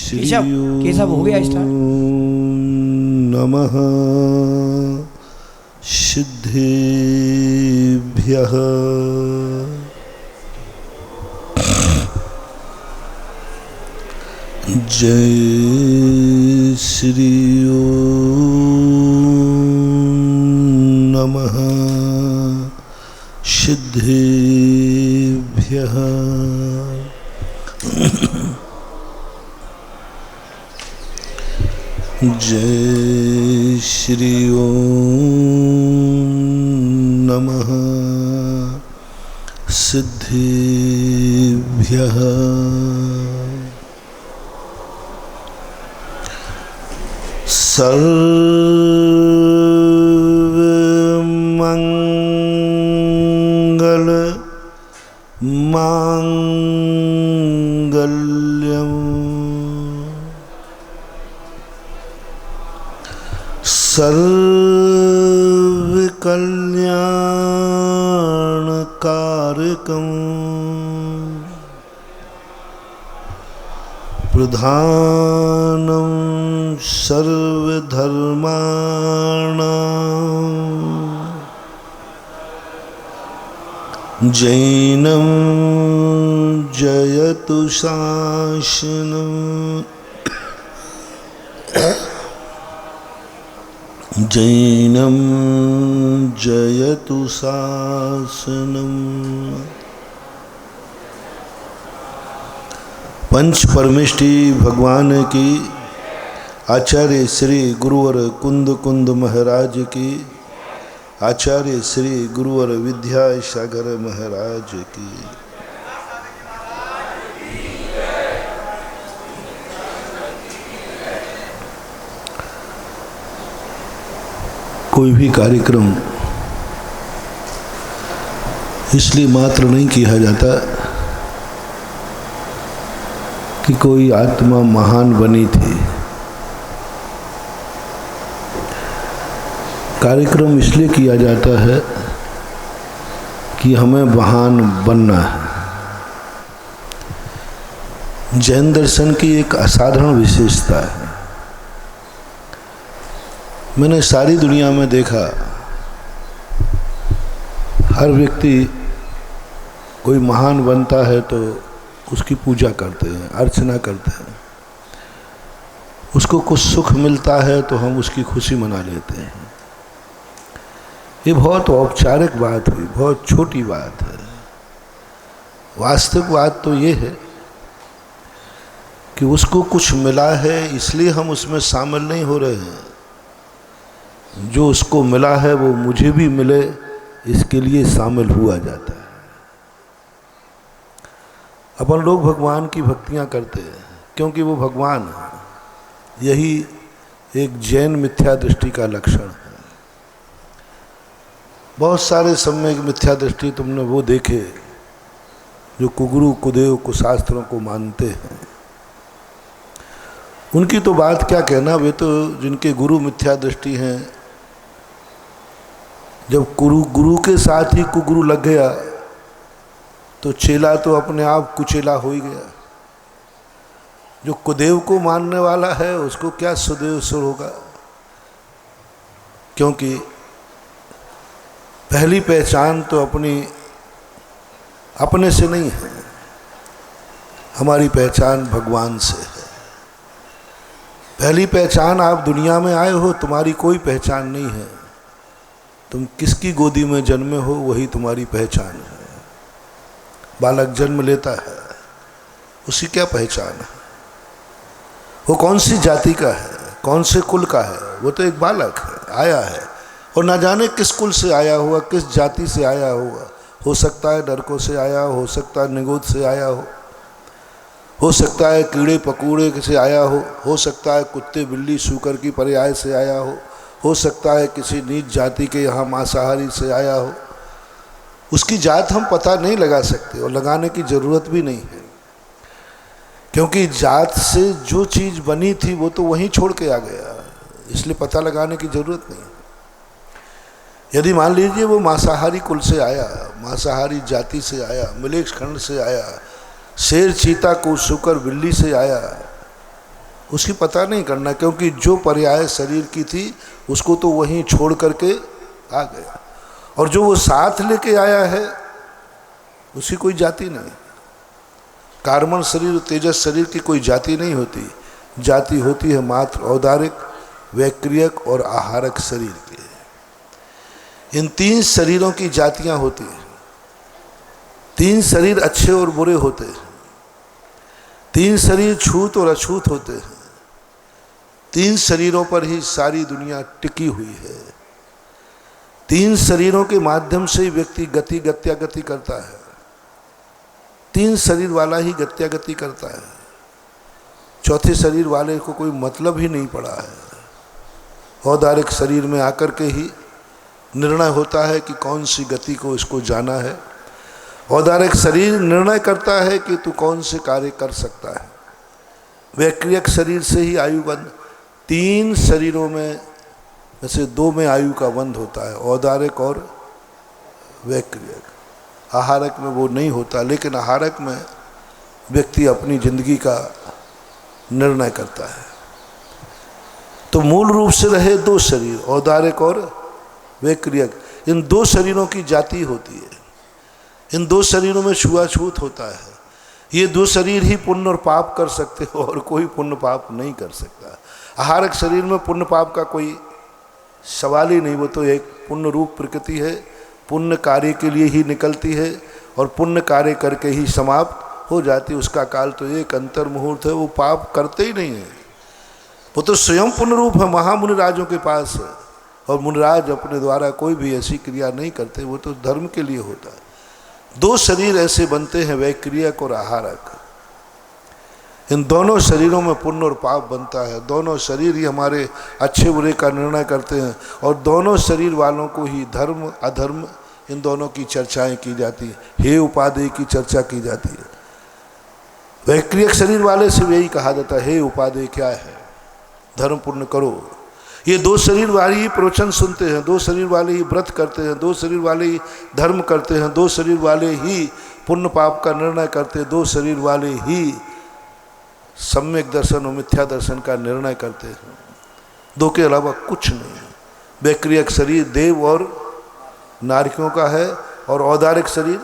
श्री केशव हो गया स्टार्ट। नमः सिद्धेभ्यः जय श्री नमः सिद्धेभ्यः जय श्री नमः सिद्धेभ्यः सर्वमंगल मांगल्यम सर्वकल्याणकारकं प्रधानं सर्वधर्माणां जैनं जयतु शासनं जैनं जयतु शासनम्। पंच परमेष्टि भगवान की, आचार्य श्री गुरुवर कुंद कुंद महाराज की, आचार्य श्री गुरुवर विद्यासागर महाराज की। कोई भी कार्यक्रम इसलिए मात्र नहीं किया जाता कि कोई आत्मा महान बनी थी। कार्यक्रम इसलिए किया जाता है कि हमें महान बनना है। जैन दर्शन की एक असाधारण विशेषता है। मैंने सारी दुनिया में देखा, हर व्यक्ति कोई महान बनता है तो उसकी पूजा करते हैं, अर्चना करते हैं। उसको कुछ सुख मिलता है तो हम उसकी खुशी मना लेते हैं। ये बहुत औपचारिक बात हुई, बहुत छोटी बात है। वास्तविक बात तो ये है कि उसको कुछ मिला है इसलिए हम उसमें शामिल नहीं हो रहे हैं। जो उसको मिला है वो मुझे भी मिले, इसके लिए शामिल हुआ जाता है। अपन लोग भगवान की भक्तियां करते हैं क्योंकि वो भगवान है। यही एक जैन मिथ्या दृष्टि का लक्षण है। बहुत सारे सम्यक मिथ्या दृष्टि तुमने वो देखे जो कुगुरु कुदेव कुशास्त्रों को मानते हैं। उनकी तो बात क्या कहना, वे तो जिनके गुरु मिथ्या दृष्टि हैं, जब गुरु के साथ ही कुगुरु लग गया तो चेला तो अपने आप कुचेला हो ही गया। जो कुदेव को मानने वाला है उसको क्या सुदेव सुर होगा, क्योंकि पहली पहचान तो अपने से नहीं है, हमारी पहचान भगवान से है। पहली पहचान आप दुनिया में आए हो, तुम्हारी कोई पहचान नहीं है। तुम किसकी गोदी में जन्मे हो वही तुम्हारी पहचान है। बालक जन्म लेता है, उसकी क्या पहचान है? वो कौन सी जाति का है, कौन से कुल का है? वो तो एक बालक है, आया है, और ना जाने किस कुल से आया होगा, किस जाति से आया होगा। हो सकता है डरकों से आया हो सकता है निगोद से आया हो सकता है कीड़े पकूड़े से आया हो सकता है कुत्ते बिल्ली सूकर की पर्याय से आया हो सकता है किसी नीच जाति के यहाँ मांसाहारी से आया हो। उसकी जात हम पता नहीं लगा सकते और लगाने की ज़रूरत भी नहीं है, क्योंकि जात से जो चीज़ बनी थी वो तो वहीं छोड़ के आ गया, इसलिए पता लगाने की ज़रूरत नहीं। यदि मान लीजिए वो मांसाहारी कुल से आया, मांसाहारी जाति से आया, मिलेक्ष खंड से आया, शेर चीता को सुकर बिल्ली से आया, उसकी पता नहीं करना, क्योंकि जो पर्याय शरीर की थी उसको तो वहीं छोड़ करके आ गया, और जो वो साथ लेके आया है उसकी कोई जाति नहीं। कार्बन शरीर, तेजस शरीर की कोई जाति नहीं होती। जाति होती है मात्र औदारिक, वैक्रियक और आहारक शरीर की। इन 3 शरीरों की जातियां होती हैं। 3 शरीर अच्छे और बुरे होते हैं। 3 शरीर छूत और अछूत होते हैं। 3 शरीरों पर ही सारी दुनिया टिकी हुई है। 3 शरीरों के माध्यम से ही व्यक्ति गत्यागति करता है। 3 शरीर वाला ही गत्यागति करता है। चौथे शरीर वाले को कोई मतलब ही नहीं पड़ा है। औदारिक शरीर में आकर के ही निर्णय होता है कि कौन सी गति को इसको जाना है। औदारिक शरीर निर्णय करता है कि तू कौन से कार्य कर सकता है। वैक्रियक शरीर से ही आयु बंध। 3 शरीरों में से 2 में आयु का बंध होता है, औदारिक और वैक्रियक। आहारक में वो नहीं होता, लेकिन आहारक में व्यक्ति अपनी जिंदगी का निर्णय करता है। तो मूल रूप से रहे 2 शरीर, औदारिक और वैक्रियक। इन 2 शरीरों की जाति होती है। इन 2 शरीरों में छुआछूत होता है। ये 2 शरीर ही पुण्य और पाप कर सकते हो, और कोई पुण्य पाप नहीं कर सकता। आहारक शरीर में पुण्य पाप का कोई सवाल ही नहीं। वो तो एक पुण्य रूप प्रकृति है, पुण्य कार्य के लिए ही निकलती है और पुण्य कार्य करके ही समाप्त हो जाती है। उसका काल तो एक अंतर मुहूर्त है, वो पाप करते ही नहीं है। वो तो स्वयं पुण्य रूप है, महामुनिराजों के पास है, और मुनिराज अपने द्वारा कोई भी ऐसी क्रिया नहीं करते, वो तो धर्म के लिए होता है। 2 शरीर ऐसे बनते हैं, वैक्रियक और आहारक। इन दोनों शरीरों में पुण्य और पाप बनता है। दोनों शरीर ही हमारे अच्छे बुरे का निर्णय करते हैं, और दोनों शरीर वालों को ही धर्म अधर्म इन दोनों की चर्चाएं की जाती है। हे उपादेय की चर्चा की जाती है। वैक्रियक शरीर वाले से यही कहा जाता है, हे उपादेय क्या है, धर्म पुण्य करो। ये 2 शरीर वाले ही प्रवचन सुनते हैं, 2 शरीर वाले ही व्रत करते हैं, 2 शरीर वाले ही धर्म करते हैं, 2 शरीर वाले ही पुण्य पाप का निर्णय करते हैं, 2 शरीर वाले ही सम्यक दर्शन और मिथ्या दर्शन का निर्णय करते हैं। 2 के अलावा कुछ नहीं। वैक्रियक शरीर देव और नारकियों का है, और औदारिक शरीर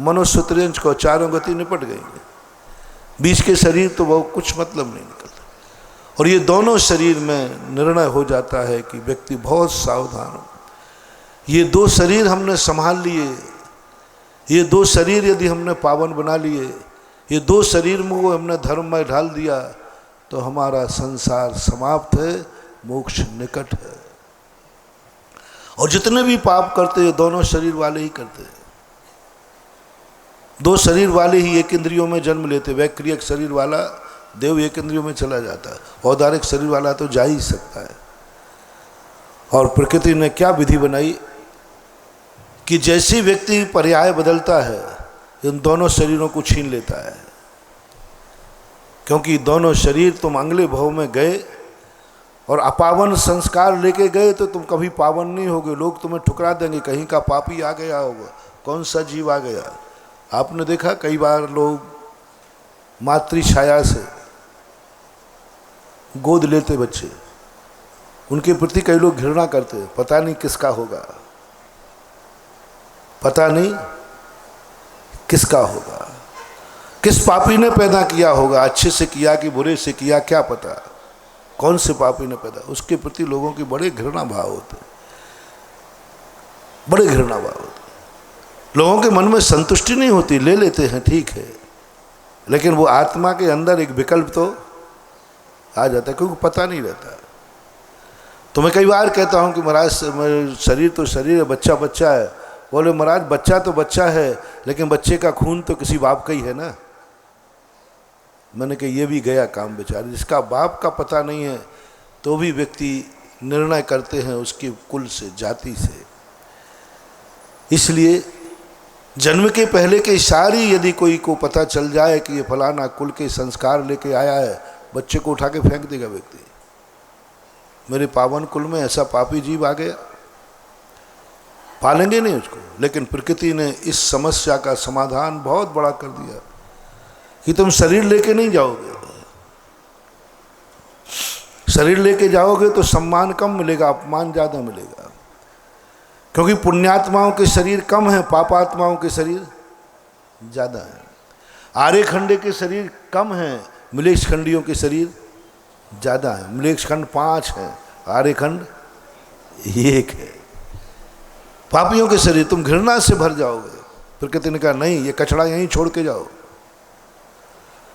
मनुष्य त्रियंश को, चारों गति निपट गई। बीच के शरीर तो वो कुछ मतलब नहीं निकलता। और ये दोनों शरीर में निर्णय हो जाता है कि व्यक्ति बहुत सावधान हो। ये 2 शरीर हमने संभाल लिए, ये 2 शरीर यदि हमने पावन बना लिए, ये 2 शरीर में वो हमने धर्म में ढाल दिया, तो हमारा संसार समाप्त है, मोक्ष निकट है। और जितने भी पाप करते हैं दोनों शरीर वाले ही करते हैं। 2 शरीर वाले ही एक इंद्रियों में जन्म लेते। वैक्रियक शरीर वाला देव एक इंद्रियों में चला जाता है, औदारिक शरीर वाला तो जा ही सकता है। और प्रकृति ने क्या विधि बनाई कि जैसे व्यक्ति पर्याय बदलता है, इन दोनों शरीरों को छीन लेता है। क्योंकि दोनों शरीर तुम अगले भव में गए और अपावन संस्कार लेके गए, तो तुम कभी पावन नहीं होगे। लोग तुम्हें ठुकरा देंगे, कहीं का पापी आ गया होगा, कौन सा जीव आ गया। आपने देखा कई बार लोग मातृ छाया से गोद लेते बच्चे, उनके प्रति कई लोग घृणा करते हैं। पता नहीं किसका होगा, पता नहीं किसका होगा, किस पापी ने पैदा किया होगा, अच्छे से किया कि बुरे से किया क्या पता, कौन से पापी ने पैदा। उसके प्रति लोगों के बड़े घृणा भाव होते, बड़े घृणा भाव होते। लोगों के मन में संतुष्टि नहीं होती, ले लेते हैं ठीक है, लेकिन वो आत्मा के अंदर एक विकल्प तो आ जाता है, क्योंकि पता नहीं रहता। तो मैं कई बार कहता हूँ कि महाराज शरीर तो शरीर है, बच्चा बच्चा है। बोले महाराज बच्चा तो बच्चा है, लेकिन बच्चे का खून तो किसी बाप का ही है ना। मैंने कहा ये भी गया काम बेचारे, जिसका बाप का पता नहीं है तो भी व्यक्ति निर्णय करते हैं उसके कुल से, जाति से। इसलिए जन्म के पहले के सारी यदि कोई को पता चल जाए कि ये फलाना कुल के संस्कार लेके आया है, बच्चे को उठा के फेंक देगा व्यक्ति। मेरे पावन कुल में ऐसा पापी जीव आ गया, पालेंगे नहीं उसको। लेकिन प्रकृति ने इस समस्या का समाधान बहुत बड़ा कर दिया कि तुम शरीर लेके नहीं जाओगे, शरीर लेके जाओगे तो सम्मान कम मिलेगा, अपमान ज़्यादा मिलेगा। क्योंकि पुण्यात्माओं के शरीर कम है, पापात्माओं के शरीर ज़्यादा है। आर्यखंडे के शरीर कम है, मिलेक्ष खंडियों के शरीर ज़्यादा है। मिलेक्ष खंड 5 है, आर्यखंड 1 है। पापियों के शरीर तुम घृणा से भर जाओगे। प्रकृति ने कहा नहीं, ये कचड़ा यहीं छोड़ के जाओ,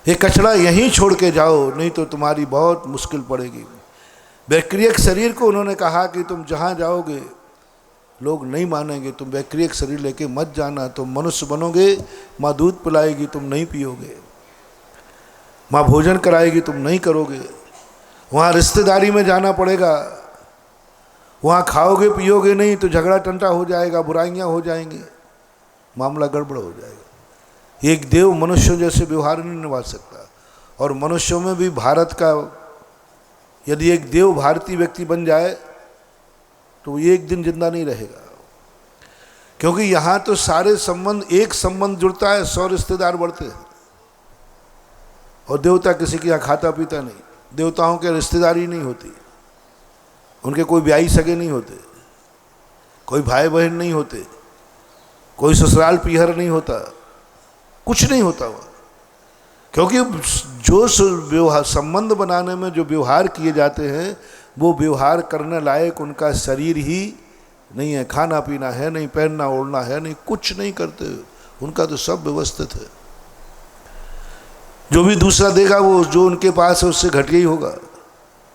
ये कचड़ा यहीं छोड़ के जाओ, नहीं तो तुम्हारी बहुत मुश्किल पड़ेगी। वैक्रियक शरीर को उन्होंने कहा कि तुम जहाँ जाओगे लोग नहीं मानेंगे, तुम वैक्रियक शरीर लेके मत जाना। तुम मनुष्य बनोगे, माँ दूध पिलाएगी, तुम नहीं पियोगे। माँ भोजन कराएगी, तुम नहीं करोगे। वहाँ रिश्तेदारी में जाना पड़ेगा, वहाँ खाओगे पियोगे नहीं तो झगड़ा टंटा हो जाएगा, बुराइयाँ हो जाएंगी, मामला गड़बड़ हो जाएगा। एक देव मनुष्यों जैसे व्यवहार नहीं निभा सकता। और मनुष्यों में भी भारत का, यदि एक देव भारतीय व्यक्ति बन जाए तो वो एक दिन जिंदा नहीं रहेगा। क्योंकि यहाँ तो सारे संबंध, एक संबंध जुड़ता है, 100 रिश्तेदार बढ़ते हैं। और देवता किसी के यहाँ खाता पीता नहीं। देवताओं के रिश्तेदारी नहीं होती, उनके कोई ब्याही सगे नहीं होते, कोई भाई बहन नहीं होते, कोई ससुराल पीहर नहीं होता, कुछ नहीं होता वह। क्योंकि जो व्यवहार, संबंध बनाने में जो व्यवहार किए जाते हैं वो व्यवहार करने लायक उनका शरीर ही नहीं है। खाना पीना है नहीं, पहनना ओढ़ना है नहीं, कुछ नहीं करते। उनका तो सब व्यवस्थित है। जो भी दूसरा देगा वो जो उनके पास है उससे घटिया ही होगा,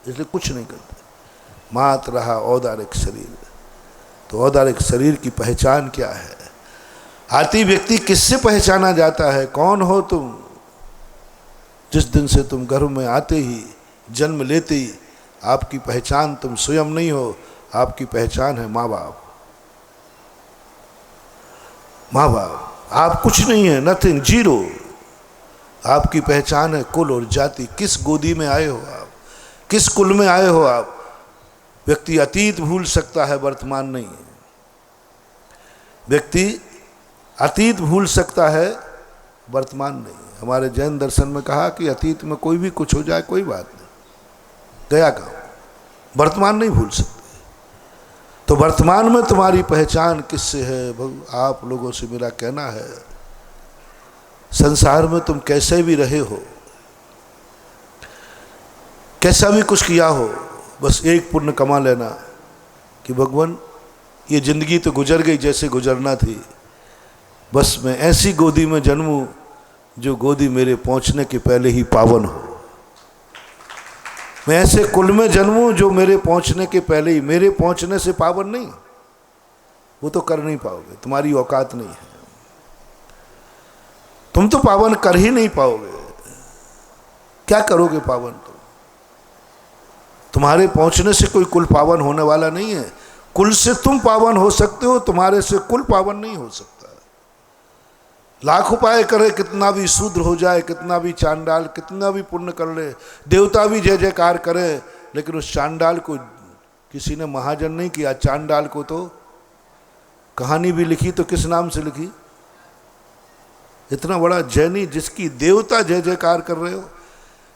इसलिए कुछ नहीं करते। मात रहा औदारिक शरीर। तो औदारिक शरीर की पहचान क्या है? आती व्यक्ति किससे पहचाना जाता है? कौन हो तुम? जिस दिन से तुम गर्भ में आते ही, जन्म लेते ही आपकी पहचान तुम स्वयं नहीं हो, आपकी पहचान है माँ बाप। माँ बाप, आप कुछ नहीं है, नथिंग, जीरो। आपकी पहचान है कुल और जाति। किस गोदी में आए हो आप, किस कुल में आए हो आप। व्यक्ति अतीत भूल सकता है, वर्तमान नहीं। व्यक्ति अतीत भूल सकता है, वर्तमान नहीं। हमारे जैन दर्शन में कहा कि अतीत में कोई भी कुछ हो जाए कोई बात नहीं, गया काम, वर्तमान नहीं भूल सकते। तो वर्तमान में तुम्हारी पहचान किससे है? आप लोगों से मेरा कहना है, संसार में तुम कैसे भी रहे हो, कैसा भी कुछ किया हो, बस एक पुण्य कमा लेना कि भगवान ये जिंदगी तो गुजर गई जैसे गुजरना थी, बस मैं ऐसी गोदी में जन्मूं जो गोदी मेरे पहुंचने के पहले ही पावन हो। मैं ऐसे कुल में जन्मूं जो मेरे पहुंचने के पहले ही, मेरे पहुंचने से पावन नहीं, वो तो कर नहीं पाओगे, तुम्हारी औकात नहीं है। तुम तो पावन कर ही नहीं पाओगे। क्या करोगे पावन? तुम्हारे पहुंचने से कोई कुल पावन होने वाला नहीं है। कुल से तुम पावन हो सकते हो, तुम्हारे से कुल पावन नहीं हो सकता। लाख उपाय करे, कितना भी शूद्र हो जाए, कितना भी चांडाल, कितना भी पुण्य कर ले, देवता भी जय जयकार करे, लेकिन उस चांडाल को किसी ने महाजन नहीं किया। चांडाल को तो कहानी भी लिखी तो किस नाम से लिखी? इतना बड़ा जैनी जिसकी देवता जय जयकार कर रहे हो।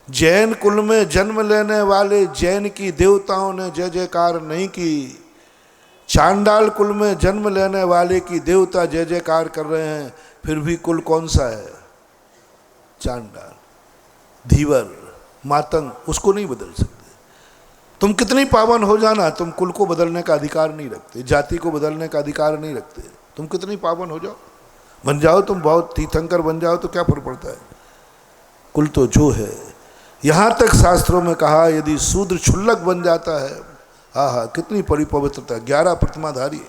जैन कुल में जन्म लेने वाले जैन की देवताओं ने जय जयकार नहीं की। चांडाल कुल में जन्म लेने वाले की देवता जय जयकार कर रहे हैं, फिर भी कुल कौन सा है? चांडाल, धीवर, मातंग, उसको नहीं बदल सकते। तुम कितनी पावन हो जाना, तुम कुल को बदलने का अधिकार नहीं रखते, जाति को बदलने का अधिकार नहीं रखते। तुम कितनी पावन हो जाओ, बन जाओ, तुम बहुत तीर्थंकर बन जाओ तो क्या फर्क पड़ता है? कुल तो जो है। यहाँ तक शास्त्रों में कहा यदि शूद्र क्षुल्लक बन जाता है, आहा कितनी बड़ी पवित्रता। 11 प्रतिमाधारी,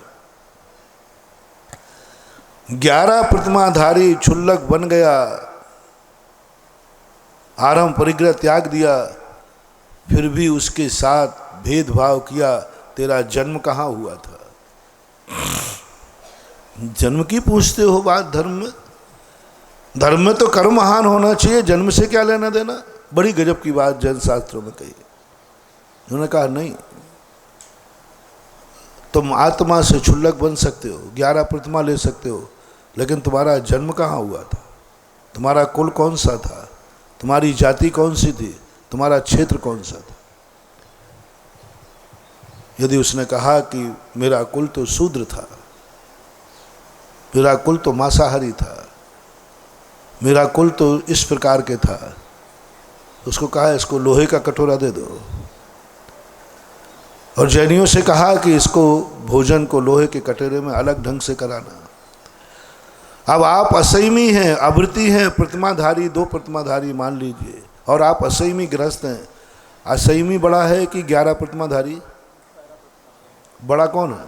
11 प्रतिमाधारी क्षुल्लक बन गया, आरंभ परिग्रह त्याग दिया, फिर भी उसके साथ भेदभाव किया। तेरा जन्म कहाँ हुआ था? जन्म की पूछते हो बात धर्म में? धर्म में तो कर्म महान होना चाहिए, जन्म से क्या लेना देना? बड़ी गजब की बात जैन शास्त्रों में कही। उन्होंने कहा नहीं, तुम आत्मा से क्षुल्लक बन सकते हो, 11 प्रतिमा ले सकते हो, लेकिन तुम्हारा जन्म कहाँ हुआ था? तुम्हारा कुल कौन सा था? तुम्हारी जाति कौन सी थी? तुम्हारा क्षेत्र कौन सा था? यदि उसने कहा कि मेरा कुल तो शूद्र था, मेरा कुल तो मांसाहारी था, मेरा कुल तो इस प्रकार के था, उसको कहा इसको लोहे का कटोरा दे दो। और जैनियों से कहा कि इसको भोजन को लोहे के कटोरे में अलग ढंग से कराना। अब आप असैमी हैं, आवृत्ति हैं, प्रतिमाधारी, 2 प्रतिमाधारी मान लीजिए, और आप असैमी गृहस्थ हैं। असैमी बड़ा है कि 11 प्रतिमाधारी? बड़ा कौन है?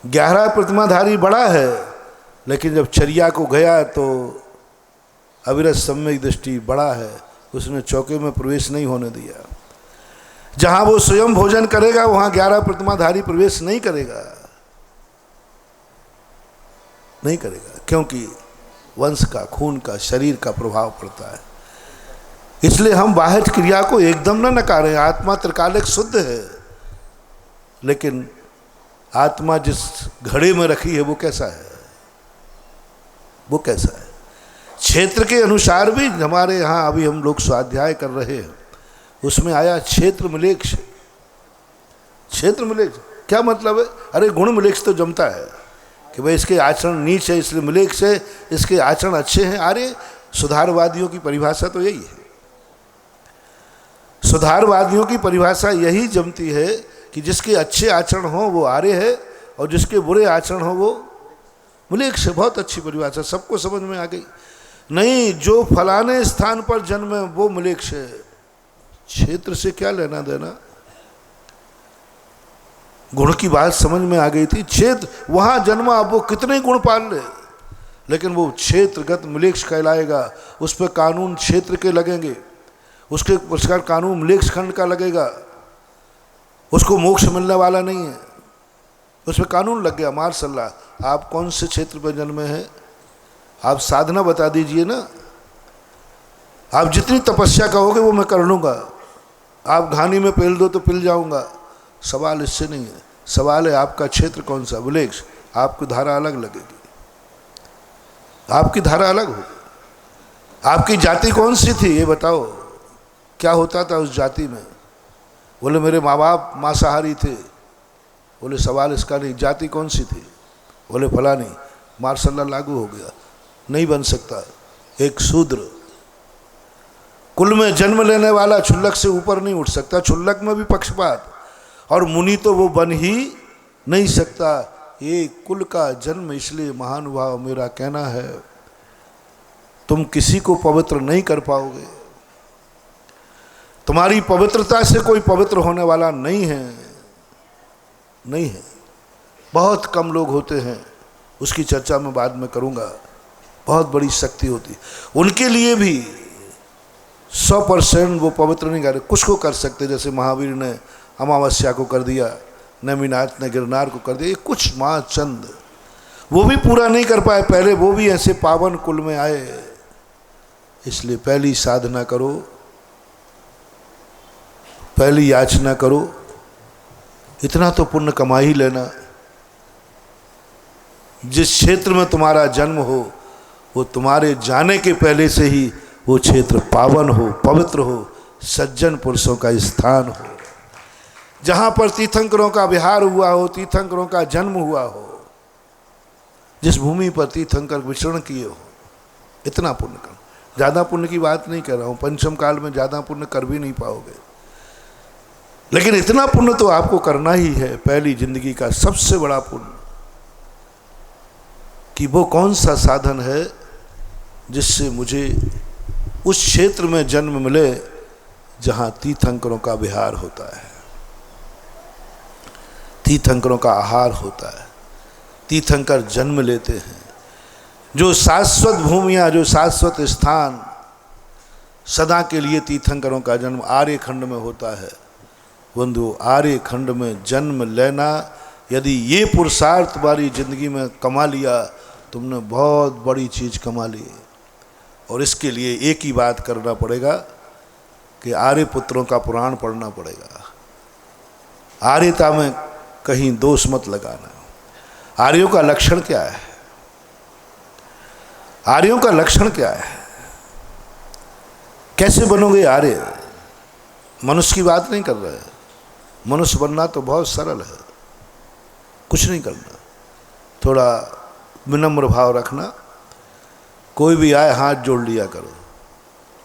11 प्रतिमाधारी बड़ा है, लेकिन जब चर्या को गया तो अविरत सम्यक दृष्टि बड़ा है, उसने चौके में प्रवेश नहीं होने दिया। जहां वो स्वयं भोजन करेगा वहां 11 प्रतिमाधारी प्रवेश नहीं करेगा, नहीं करेगा, क्योंकि वंश का, खून का, शरीर का प्रभाव पड़ता है। इसलिए हम बाह्य क्रिया को एकदम न नकारें। आत्मा त्रिकालिक शुद्ध है, लेकिन आत्मा जिस घड़े में रखी है वो कैसा है, वो कैसा है? क्षेत्र के अनुसार भी हमारे यहाँ अभी हम लोग स्वाध्याय कर रहे हैं, उसमें आया क्षेत्र मिलेक्ष। क्षेत्र मिलेक्ष क्या मतलब है? अरे गुण मिलेक्ष तो जमता है कि भाई इसके आचरण नीच है इसलिए मिलेक्ष है, इसके आचरण अच्छे हैं। अरे सुधारवादियों की परिभाषा तो यही है, सुधारवादियों की परिभाषा यही जमती है कि जिसके अच्छे आचरण हो वो आर्य है और जिसके बुरे आचरण हो वो मिलेक्ष है। बहुत अच्छी परिभाषा, सबको समझ में आ गई। नहीं, जो फलाने स्थान पर जन्मे वो मिलेक्ष है, क्षेत्र से क्या लेना देना। गुण की बात समझ में आ गई थी। क्षेत्र वहां जन्मा, अब वो कितने गुण पाल ले, लेकिन वो क्षेत्रगत मिलेक्ष कहलाएगा। उस पर कानून क्षेत्र के लगेंगे, उसके पुरस्कार कानून मिलेक्ष खंड का लगेगा। उसको मोक्ष मिलने वाला नहीं है, उस पर कानून लग गया। मार सल्लाह, आप कौन से क्षेत्र पर जन्मे हैं, आप साधना बता दीजिए ना। आप जितनी तपस्या कहोगे वो मैं कर लूँगा। आप घानी में पेल दो तो पिल जाऊँगा। सवाल इससे नहीं है, सवाल है आपका क्षेत्र कौन सा, विलेक्ष। आपकी धारा अलग लगेगी, आपकी धारा अलग होगी। आपकी जाति कौन सी थी ये बताओ, क्या होता था उस जाति में? बोले मेरे माँ बाप मांसाहारी थे। बोले सवाल इसका नहीं, जाति कौन सी थी? बोले फलानी। मार्शल लॉ लागू हो गया, नहीं बन सकता। एक शूद्र कुल में जन्म लेने वाला क्षुल्लक से ऊपर नहीं उठ सकता। क्षुल्लक में भी पक्षपात, और मुनि तो वो बन ही नहीं सकता। ये कुल का जन्म, इसलिए महानुभाव मेरा कहना है तुम किसी को पवित्र नहीं कर पाओगे। तुम्हारी पवित्रता से कोई पवित्र होने वाला नहीं है, नहीं है। बहुत कम लोग होते हैं, उसकी चर्चा मैं बाद में करूंगा। बहुत बड़ी शक्ति होती, उनके लिए भी 100% वो पवित्र नहीं कर, कुछ को कर सकते। जैसे महावीर ने अमावस्या को कर दिया, नेमिनाथ ने गिरनार को कर दिया, ये कुछ माँ चंद वो भी पूरा नहीं कर पाए। पहले वो भी ऐसे पावन कुल में आए। इसलिए पहली साधना करो, पहली याचना करो, इतना तो पुण्य कमा ही लेना। जिस क्षेत्र में तुम्हारा जन्म हो वो तुम्हारे जाने के पहले से ही वो क्षेत्र पावन हो, पवित्र हो, सज्जन पुरुषों का स्थान हो। जहाँ पर तीर्थंकरों का विहार हुआ हो, तीर्थंकरों का जन्म हुआ हो, जिस भूमि पर तीर्थंकर विचरण किए हो, इतना पुण्य करो। ज़्यादा पुण्य की बात नहीं कर रहा हूँ, पंचम काल में ज़्यादा पुण्य कर भी नहीं पाओगे, लेकिन इतना पुण्य तो आपको करना ही है। पहली जिंदगी का सबसे बड़ा पुण्य कि वो कौन सा साधन है जिससे मुझे उस क्षेत्र में जन्म मिले जहाँ तीर्थंकरों का विहार होता है, तीर्थंकरों का आहार होता है, तीर्थंकर जन्म लेते हैं। जो शाश्वत भूमियाँ, जो शाश्वत स्थान, सदा के लिए तीर्थंकरों का जन्म आर्य खंड में होता है। बंधु, आर्य खंड में जन्म लेना, यदि ये पुरुषार्थ तुम्हारी जिंदगी में कमा लिया, तुमने बहुत बड़ी चीज़ कमा ली। और इसके लिए एक ही बात करना पड़ेगा कि आर्य पुत्रों का पुराण पढ़ना पड़ेगा। आर्यता में कहीं दोष मत लगाना। आर्यों का लक्षण क्या है? आर्यों का लक्षण क्या है? कैसे बनोगे आर्य? मनुष्य की बात नहीं कर रहे, मनुष्य बनना तो बहुत सरल है, कुछ नहीं करना, थोड़ा विनम्र भाव रखना, कोई भी आए हाथ जोड़ लिया करो,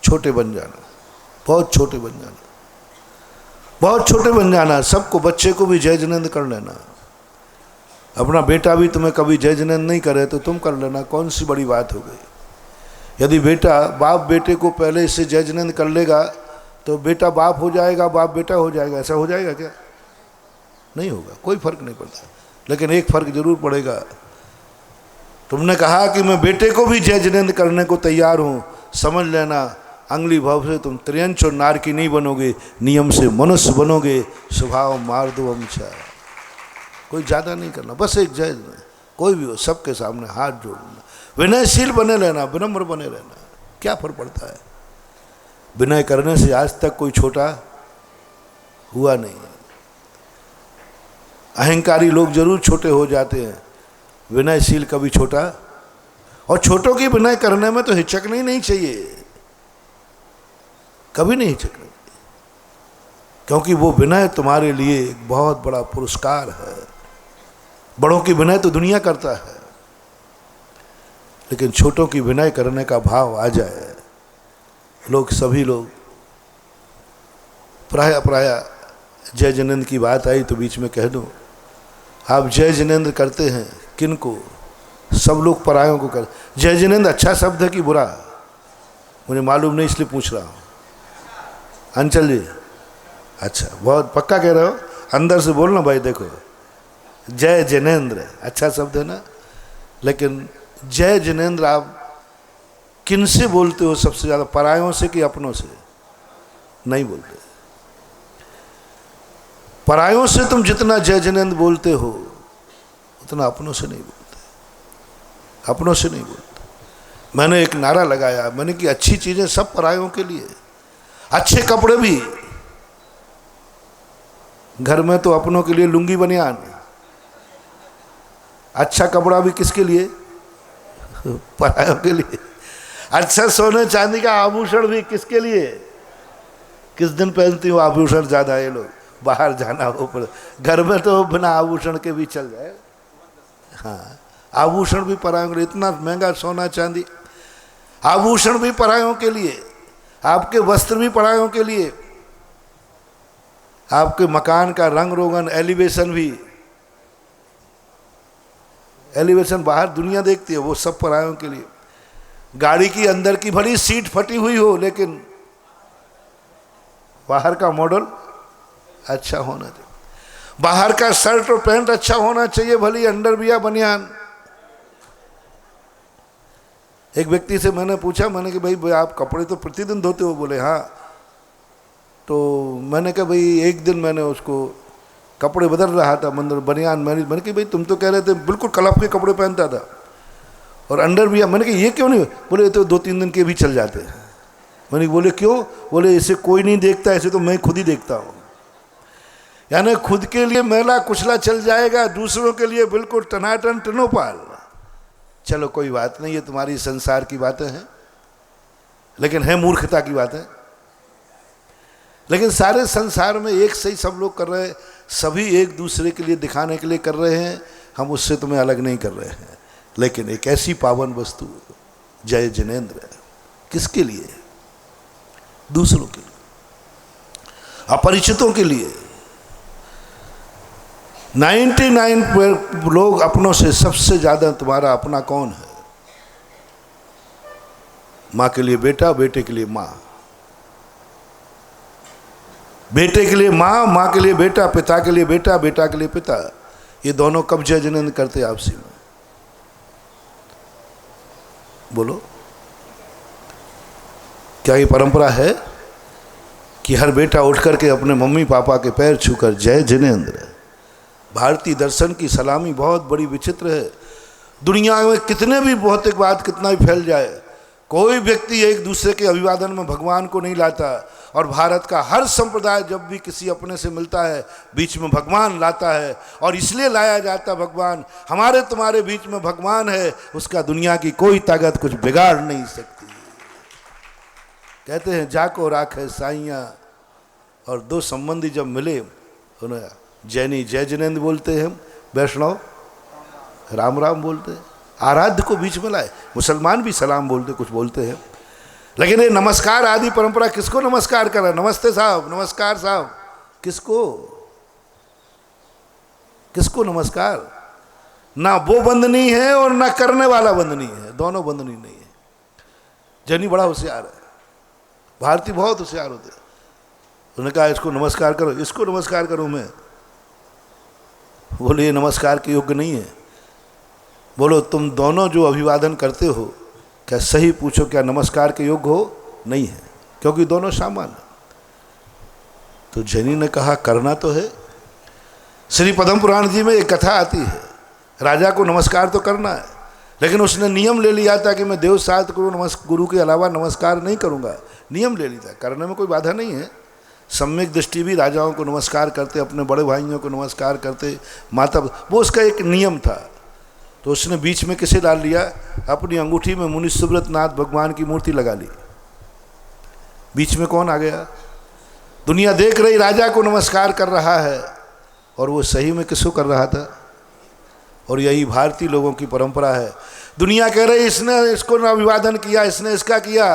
छोटे बन जाना, बहुत छोटे बन जाना, बहुत छोटे बन जाना। सबको, बच्चे को भी जय जिनेंद्र कर लेना। अपना बेटा भी तुम्हें कभी जय जिनेंद्र नहीं करे तो तुम कर लेना, कौन सी बड़ी बात हो गई। यदि बेटा बाप बेटे को पहले इससे जय जिनेंद्र कर लेगा तो बेटा बाप हो जाएगा, बाप बेटा हो जाएगा, ऐसा हो जाएगा क्या? नहीं होगा, कोई फर्क नहीं पड़ता। लेकिन एक फर्क जरूर पड़ेगा, तुमने कहा कि मैं बेटे को भी जय जिनेंद्र करने को तैयार हूं, समझ लेना अंगली भाव से तुम त्रियंच और नारकी नहीं बनोगे, नियम से मनुष्य बनोगे। स्वभाव मार्दवम च, कोई ज़्यादा नहीं करना, बस एक जय, कोई भी हो सबके सामने हाथ जोड़ना, विनयशील बने रहना, विनम्र बने रहना, क्या फर्क पड़ता है। विनय करने से आज तक कोई छोटा हुआ नहीं है। अहंकारी लोग जरूर छोटे हो जाते हैं, विनयशील कभी छोटा, और छोटों की विनय करने में तो हिचकना ही नहीं चाहिए, कभी नहीं हिचकना, क्योंकि वो विनय तुम्हारे लिए एक बहुत बड़ा पुरस्कार है। बड़ों की विनय तो दुनिया करता है, लेकिन छोटों की विनय करने का भाव आ जाए, लोग, सभी लोग, प्राय जय जिनेंद्र की बात आई तो बीच में कह दूं, आप जय जिनेंद्र करते हैं किनको? सब लोग परायों को कर। जय जिनेंद्र अच्छा शब्द है कि बुरा? मुझे मालूम नहीं, इसलिए पूछ रहा हूँ। अंचल जी, अच्छा, बहुत पक्का कह रहे हो, अंदर से बोलना भाई। देखो, जय जिनेंद्र अच्छा शब्द है ना, लेकिन जय जिनेंद्र आप किन से बोलते हो सबसे ज़्यादा, परायों से कि अपनों से? नहीं बोलते। परायों से तुम जितना जय जिनेंद्र बोलते हो उतना अपनों से नहीं बोलते, अपनों से नहीं बोलते। मैंने एक नारा लगाया, मैंने कि अच्छी चीज़ें सब परायों के लिए, अच्छे कपड़े भी, घर में तो अपनों के लिए लुंगी बनियान, अच्छा कपड़ा भी किसके लिए? परायों के लिए। अच्छा सोने चांदी का आभूषण भी किसके लिए? किस दिन पहनती हो आभूषण ज़्यादा ये लोग? बाहर जाना हो, पर घर में तो बिना आभूषण के भी चल जाए। हाँ, आभूषण भी परायों के लिए, इतना महंगा सोना चांदी, आभूषण भी परायों के लिए, आपके वस्त्र भी परायों के लिए, आपके मकान का रंग रोगन, एलिवेशन भी, एलिवेशन बाहर दुनिया देखती है, वो सब परायों के लिए। गाड़ी की अंदर की भली सीट फटी हुई हो, लेकिन बाहर का मॉडल अच्छा होना चाहिए, बाहर का शर्ट और पैंट अच्छा होना चाहिए, भली अंडरवियर बनियान। एक व्यक्ति से मैंने पूछा, मैंने कि भाई आप कपड़े तो प्रतिदिन धोते हो? बोले हाँ। तो मैंने कहा भाई एक दिन मैंने उसको कपड़े बदल रहा था, मतलब बनियान, मैंने कि भाई तुम तो कह रहे थे बिल्कुल कलफ के कपड़े पहनता था और अंडरवियर। मैंने कहा ये क्यों नहीं? बोले तो 2-3 दिन के भी चल जाते हैं। मैंने बोले क्यों? बोले इसे कोई नहीं देखता, ऐसे तो मैं खुद ही देखता हूँ। यानी खुद के लिए मैला कुचला चल जाएगा, दूसरों के लिए बिल्कुल टनाटन टनोपाल। चलो कोई बात नहीं, ये तुम्हारी संसार की बातें हैं, लेकिन है मूर्खता की बातें। लेकिन सारे संसार में एक सही सब लोग कर रहे हैं, सभी एक दूसरे के लिए दिखाने के लिए कर रहे हैं, हम उससे तुम्हें अलग नहीं कर रहे हैं। लेकिन एक ऐसी पावन वस्तु जय जिनेंद्र है, किसके लिए? दूसरों के लिए, अपरिचितों के लिए। 99 लोग अपनों से सबसे ज्यादा तुम्हारा अपना कौन है? माँ के लिए बेटा, बेटे के लिए माँ, बेटे के लिए माँ, माँ के लिए बेटा, पिता के लिए बेटा, बेटा के लिए पिता। ये दोनों कब जय जिनेंद्र करते आपसी में? बोलो, क्या ये परंपरा है कि हर बेटा उठ करके अपने मम्मी पापा के पैर छूकर जय जिनेंद्र? भारतीय दर्शन की सलामी बहुत बड़ी विचित्र है। दुनिया में कितने भी भौतिकवाद कितना भी फैल जाए, कोई व्यक्ति एक दूसरे के अभिवादन में भगवान को नहीं लाता। और भारत का हर संप्रदाय जब भी किसी अपने से मिलता है, बीच में भगवान लाता है। और इसलिए लाया जाता भगवान, हमारे तुम्हारे बीच में भगवान है, उसका दुनिया की कोई ताकत कुछ बिगाड़ नहीं सकती। कहते हैं जाको राखे साइया, और दो संबंधी जब मिले जैनी जय जिनेन्द्र बोलते हैं, वैष्णव राम राम बोलते हैं। आराध्य को बीच में लाए। मुसलमान भी सलाम बोलते, कुछ बोलते हैं, लेकिन ये नमस्कार आदि परंपरा किसको नमस्कार कर रहा है? नमस्ते साहब, नमस्कार साहब, किसको किसको नमस्कार? ना वो बंदनी है और ना करने वाला बंदनी है, दोनों बंदनी नहीं है। जैनी बड़ा होशियार है, भारतीय बहुत होशियार होते हैं। उन्होंने कहा इसको नमस्कार करो, इसको नमस्कार करो। मैं बोले ये नमस्कार के योग्य नहीं है। बोलो तुम दोनों जो अभिवादन करते हो, क्या सही पूछो, क्या नमस्कार के योग्य हो? नहीं है, क्योंकि दोनों सामान्य। तो जैनी ने कहा करना तो है। श्री पद्म पुराण जी में एक कथा आती है, राजा को नमस्कार तो करना है, लेकिन उसने नियम ले लिया था कि मैं देव सात गुरु के अलावा नमस्कार नहीं करूंगा। नियम ले लिया, करने में कोई बाधा नहीं है। सम्यक दृष्टि भी राजाओं को नमस्कार करते, अपने बड़े भाइयों को नमस्कार करते, माता, वो उसका एक नियम था। तो उसने बीच में किसे डाल लिया? अपनी अंगूठी में मुनि सुब्रत नाथ भगवान की मूर्ति लगा ली। बीच में कौन आ गया? दुनिया देख रही राजा को नमस्कार कर रहा है, और वो सही में किसको कर रहा था? और यही भारतीय लोगों की परंपरा है। दुनिया कह रही इसने इसको ना अभिवादन किया, इसने इसका किया,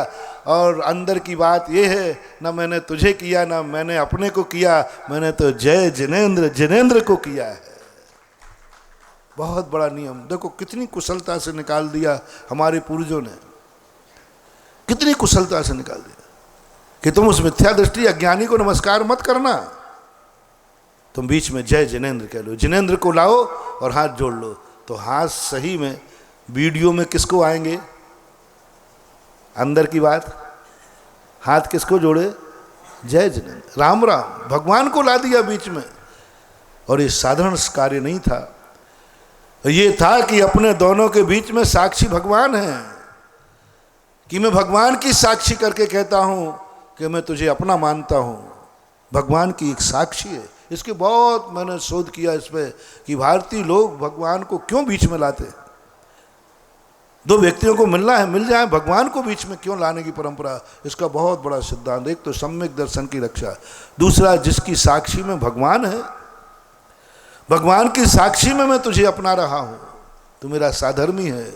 और अंदर की बात ये है, ना मैंने तुझे किया ना मैंने अपने को किया, मैंने तो जय जिनेन्द्र जिनेन्द्र को किया है। बहुत बड़ा नियम देखो, कितनी कुशलता से निकाल दिया हमारे पूर्वजों ने, कितनी कुशलता से निकाल दिया कि तुम उस मिथ्या दृष्टि अज्ञानी को नमस्कार मत करना, तुम बीच में जय जिनेन्द्र कह लो, जिनेन्द्र को लाओ और हाथ जोड़ लो। तो हाथ सही में वीडियो में किसको आएंगे? अंदर की बात, हाथ किसको जोड़े? जय जिनेन्द्र, राम राम, भगवान को ला दिया बीच में। और ये साधारण कार्य नहीं था, ये था कि अपने दोनों के बीच में साक्षी भगवान है, कि मैं भगवान की साक्षी करके कहता हूं कि मैं तुझे अपना मानता हूं। भगवान की एक साक्षी है। इसके बहुत मैंने शोध किया इस पर कि भारतीय लोग भगवान को क्यों बीच में लाते हैं। दो व्यक्तियों को मिलना है, मिल जाए, भगवान को बीच में क्यों लाने की परंपरा? इसका बहुत बड़ा सिद्धांत। एक तो सम्यक दर्शन की रक्षा, दूसरा जिसकी साक्षी में भगवान है, भगवान की साक्षी में मैं तुझे अपना रहा हूं, तू मेरा साधर्मी है।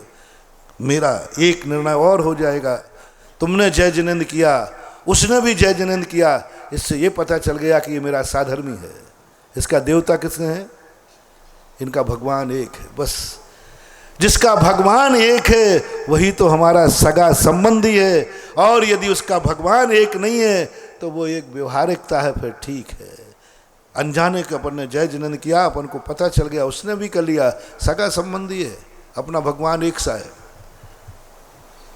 मेरा एक निर्णय और हो जाएगा, तुमने जय जिनेन्द्र किया, उसने भी जय जिनेन्द्र किया, इससे ये पता चल गया कि ये मेरा साधर्मी है। इसका देवता किसने है? इनका भगवान एक है। बस जिसका भगवान एक है वही तो हमारा सगा संबंधी है, और यदि उसका भगवान एक नहीं है तो वो एक व्यवहारिकता है, फिर ठीक है। अनजाने के अपन ने जय जिनेन्द्र किया, अपन को पता चल गया, उसने भी कर लिया, सगा संबंधी है, अपना भगवान एक सा है।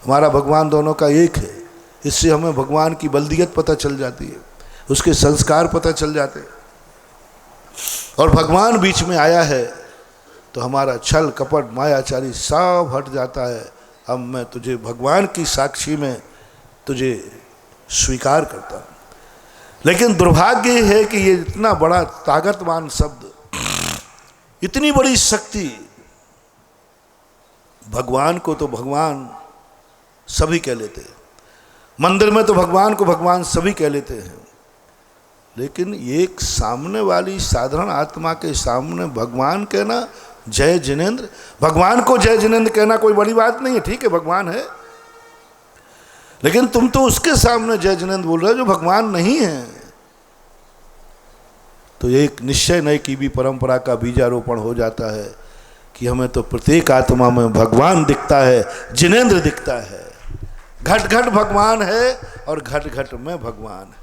हमारा भगवान दोनों का एक है। इससे हमें भगवान की बल्दियत पता चल जाती है, उसके संस्कार पता चल जाते हैं। और भगवान बीच में आया है तो हमारा छल कपट मायाचारी सब हट जाता है। अब मैं तुझे भगवान की साक्षी में तुझे स्वीकार करता हूँ। लेकिन दुर्भाग्य है कि ये इतना बड़ा ताकतवान शब्द, इतनी बड़ी शक्ति, भगवान को तो भगवान सभी कह लेते हैं, मंदिर में तो भगवान को भगवान सभी कह लेते हैं, लेकिन एक सामने वाली साधारण आत्मा के सामने भगवान कहना, जय जिनेन्द्र, भगवान को जय जिनेन्द्र कहना कोई बड़ी बात नहीं है। ठीक है, भगवान है, लेकिन तुम तो उसके सामने जय जिनेन्द्र बोल रहे हो जो भगवान नहीं है। तो एक निश्चय नय की भी परंपरा का बीजारोपण हो जाता है कि हमें तो प्रत्येक आत्मा में भगवान दिखता है, जिनेन्द्र दिखता है। घट घट भगवान है और घट घट में भगवान है।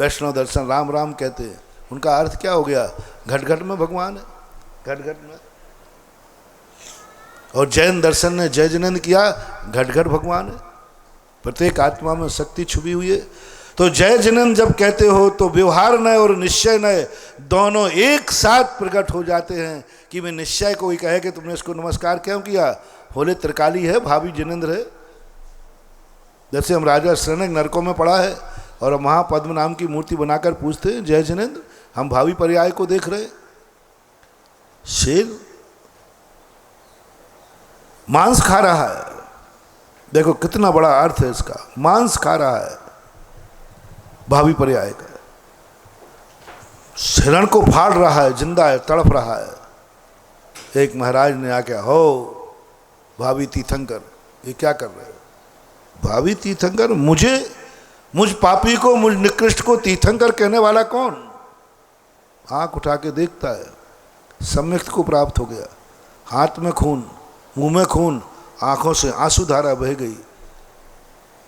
वैष्णव दर्शन राम राम कहते हैं, उनका अर्थ क्या हो गया? घट घट में भगवान है, घट घट में। और जैन दर्शन ने जय जिनेन्द्र किया, घट घट भगवान है, प्रत्येक आत्मा में शक्ति छुपी हुई है। तो जय जिनेन्द्र जब कहते हो तो व्यवहार नय और निश्चय नय दोनों एक साथ प्रकट हो जाते हैं। कि मैं निश्चय को ही कहे कि तुमने इसको नमस्कार क्यों किया, बोले त्रिकाली है, भावी जिनेन्द्र है। जैसे हम राजा श्रेणक नरकों में पड़ा है और हम वहाँ पद्म नाम की मूर्ति बनाकर पूछते हैं जय जिनेन्द्र, हम भावी पर्याय को देख रहे। शेर मांस खा रहा है, देखो कितना बड़ा अर्थ है इसका, मांस खा रहा है भावी पर्याय का। हिरण को फाड़ रहा है, जिंदा है, तड़प रहा है। एक महाराज ने आके, हो भावी तीर्थंकर, ये क्या कर रहे हो? भावी तीर्थंकर? मुझ पापी को, मुझ निकृष्ट को तीर्थंकर कहने वाला कौन? आंख उठा के देखता है, सम्यक्त को प्राप्त हो गया। हाथ में खून, मुंह में खून, आंखों से आंसू धारा बह गई।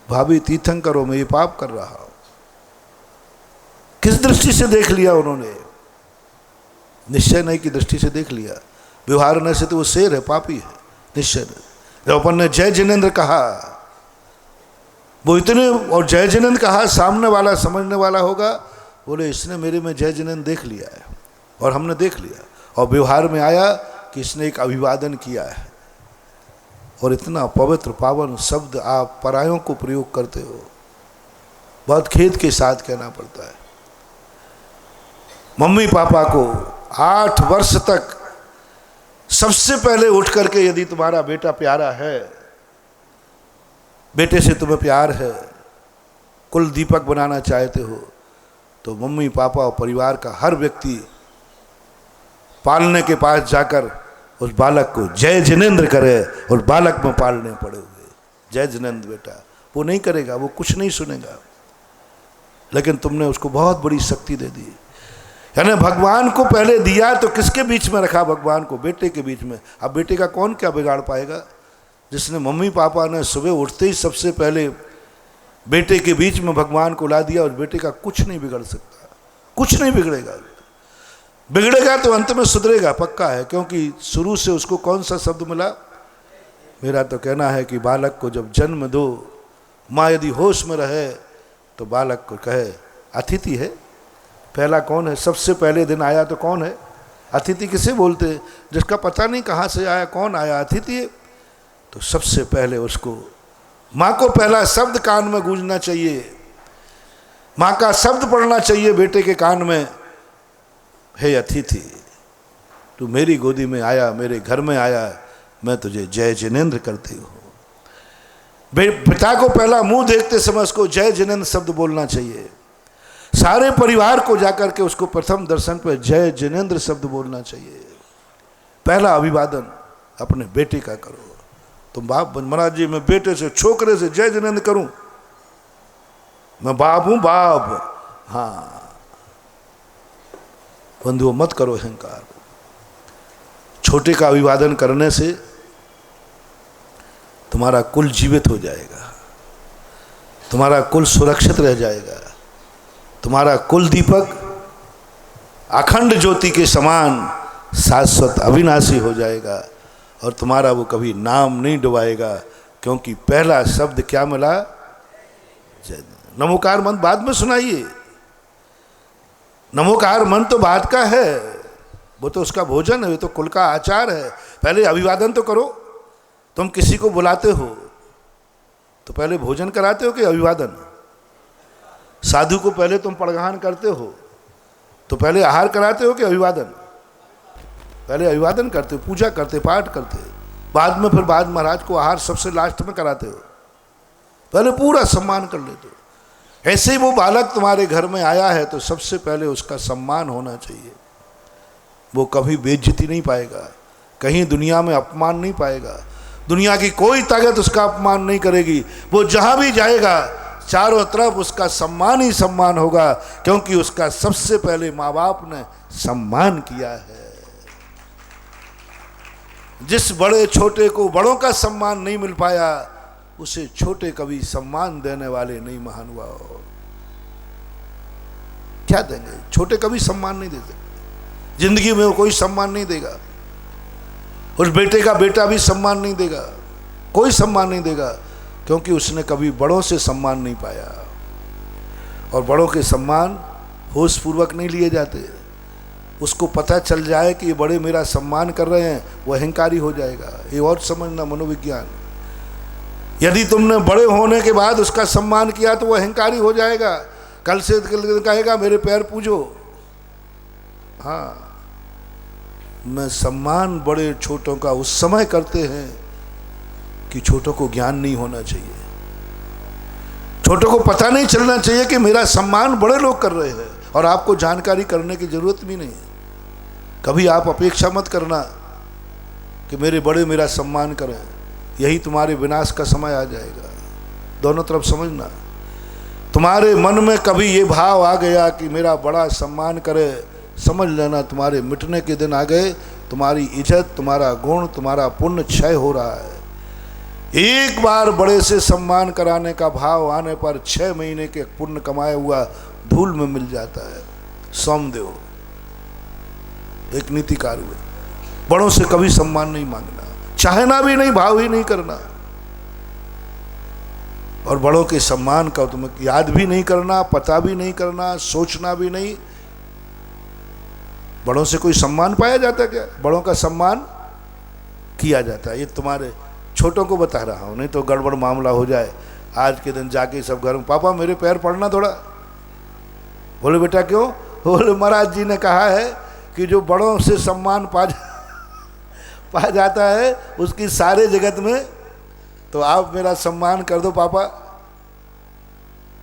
भावी तीर्थंकरों में ये पाप कर रहा हूं। किस दृष्टि से देख लिया उन्होंने? निश्चय नहीं की दृष्टि से देख लिया। व्यवहार न से तो वो शेर है, पापी है, निश्चय नहीं। जब अपन ने जय जिनेन्द्र कहा, वो इतने, और जय जिनेन्द्र कहा, सामने वाला समझने वाला होगा, बोले इसने मेरे में जय जिनेन्द्र देख लिया है, और हमने देख लिया। और व्यवहार में आया कि इसने एक अभिवादन किया है। और इतना पवित्र पावन शब्द आप परायों को प्रयोग करते हो, बहुत खेद के साथ कहना पड़ता है। मम्मी पापा को 8 वर्ष तक सबसे पहले उठ करके, यदि तुम्हारा बेटा प्यारा है, बेटे से तुम्हें प्यार है, कुल दीपक बनाना चाहते हो, तो मम्मी पापा और परिवार का हर व्यक्ति पालने के पास जाकर उस बालक को जय जिनेन्द्र करे। और बालक में पालने पड़े हुए जय जिनेन्द्र बेटा, वो नहीं करेगा, वो कुछ नहीं सुनेगा। लेकिन तुमने उसको बहुत बड़ी शक्ति दे दी। यानी भगवान को पहले दिया तो किसके बीच में रखा? भगवान को बेटे के बीच में। अब बेटे का कौन क्या बिगाड़ पाएगा? जिसने मम्मी पापा ने सुबह उठते ही सबसे पहले बेटे के बीच में भगवान को ला दिया, और बेटे का कुछ नहीं बिगड़ सकता, कुछ नहीं बिगड़ेगा। बिगड़ेगा तो अंत में सुधरेगा, पक्का है, क्योंकि शुरू से उसको कौन सा शब्द मिला? मेरा तो कहना है कि बालक को जब जन्म दो, माँ यदि होश में रहे तो बालक को कहे अतिथि है। पहला कौन है? सबसे पहले दिन आया तो कौन है? अतिथि किसे बोलते हैं? जिसका पता नहीं कहाँ से आया, कौन आया, अतिथि है। तो सबसे पहले उसको, माँ को पहला शब्द कान में गूंजना चाहिए, माँ का शब्द पढ़ना चाहिए बेटे के कान में, हे अतिथि, तू मेरी गोदी में आया, मेरे घर में आया, मैं तुझे जय जिनेन्द्र करती हूँ। पिता को पहला मुंह देखते समय उसको जय जिनेन्द्र शब्द बोलना चाहिए। सारे परिवार को जाकर के उसको प्रथम दर्शन पर जय जिनेन्द्र शब्द बोलना चाहिए। पहला अभिवादन अपने बेटे का करो। तुम बाप महाराज जी, मैं बेटे से, छोकरे से जय जिनेन्द्र करूं? मैं बाप हूं, बाप। हाँ बंधुओं, मत करो अहंकार। छोटे का अभिवादन करने से तुम्हारा कुल जीवित हो जाएगा, तुम्हारा कुल सुरक्षित रह जाएगा, तुम्हारा कुल दीपक अखंड ज्योति के समान शाश्वत अविनाशी हो जाएगा, और तुम्हारा वो कभी नाम नहीं डुबाएगा, क्योंकि पहला शब्द क्या मिला? जय। नमोकार मंत्र बाद में सुनाइए। नमोकार मंत्र तो बाद का है, वो तो उसका भोजन है, वो तो कुल का आचार है। पहले अभिवादन तो करो। तुम किसी को बुलाते हो तो पहले भोजन कराते हो कि अभिवादन? साधु को पहले तुम पड़गान करते हो तो पहले आहार कराते हो कि अभिवादन? पहले अभिवादन करते हो, पूजा करते, पाठ करते, बाद में फिर बाद महाराज को आहार सबसे लास्ट में कराते हो। पहले पूरा सम्मान कर लेते हो। ऐसे ही वो बालक तुम्हारे घर में आया है तो सबसे पहले उसका सम्मान होना चाहिए। वो कभी बेइज्जती नहीं पाएगा, कहीं दुनिया में अपमान नहीं पाएगा, दुनिया की कोई ताकत उसका अपमान नहीं करेगी। वो जहाँ भी जाएगा चारों तरफ उसका सम्मान ही सम्मान होगा, क्योंकि उसका सबसे पहले माँ बाप ने सम्मान किया है। जिस बड़े छोटे को बड़ों का सम्मान नहीं मिल पाया, उसे छोटे कभी सम्मान देने वाले नहीं महानुभाव। क्या देंगे? छोटे कभी सम्मान नहीं दे सकते। जिंदगी में वो कोई सम्मान नहीं देगा। उस बेटे का बेटा भी सम्मान नहीं देगा, कोई सम्मान नहीं देगा, क्योंकि उसने कभी बड़ों से सम्मान नहीं पाया। और बड़ों के सम्मान होश पूर्वक नहीं लिए जाते। उसको पता चल जाए कि ये बड़े मेरा सम्मान कर रहे हैं, वो अहंकारी हो जाएगा। ये और समझना मनोविज्ञान। यदि तुमने बड़े होने के बाद उसका सम्मान किया तो वो अहंकारी हो जाएगा। कल से कहेगा मेरे पैर पूजो। हाँ, मैं सम्मान बड़े छोटों का उस समय करते हैं कि छोटों को ज्ञान नहीं होना चाहिए, छोटों को पता नहीं चलना चाहिए कि मेरा सम्मान बड़े लोग कर रहे हैं। और आपको जानकारी करने की जरूरत भी नहीं है। कभी आप अपेक्षा मत करना कि मेरे बड़े मेरा सम्मान करें, यही तुम्हारे विनाश का समय आ जाएगा। दोनों तरफ समझना। तुम्हारे मन में कभी ये भाव आ गया कि मेरा बड़ा सम्मान करे, समझ लेना तुम्हारे मिटने के दिन आ गए। तुम्हारी इज्जत, तुम्हारा गुण, तुम्हारा पुण्य क्षय हो रहा है। एक बार बड़े से सम्मान कराने का भाव आने पर 6 महीने के पुण्य कमाया हुआ धूल में मिल जाता है। सोमदेव एक नीतिकार हुए, बड़ों से कभी सम्मान नहीं मांगना, चाहना भी नहीं, भाव ही नहीं करना, और बड़ों के सम्मान का तुम्हें याद भी नहीं करना, पता भी नहीं करना, सोचना भी नहीं। बड़ों से कोई सम्मान पाया जाता है क्या? बड़ों का सम्मान किया जाता है। ये तुम्हारे छोटों को बता रहा हूं, नहीं तो गड़बड़ मामला हो जाए। आज के दिन जाके सब घर में, पापा मेरे पैर पड़ना थोड़ा। बोले बेटा क्यों? बोले महाराज जी ने कहा है कि जो बड़ों से सम्मान पा जाता है उसकी सारे जगत में, तो आप मेरा सम्मान कर दो पापा,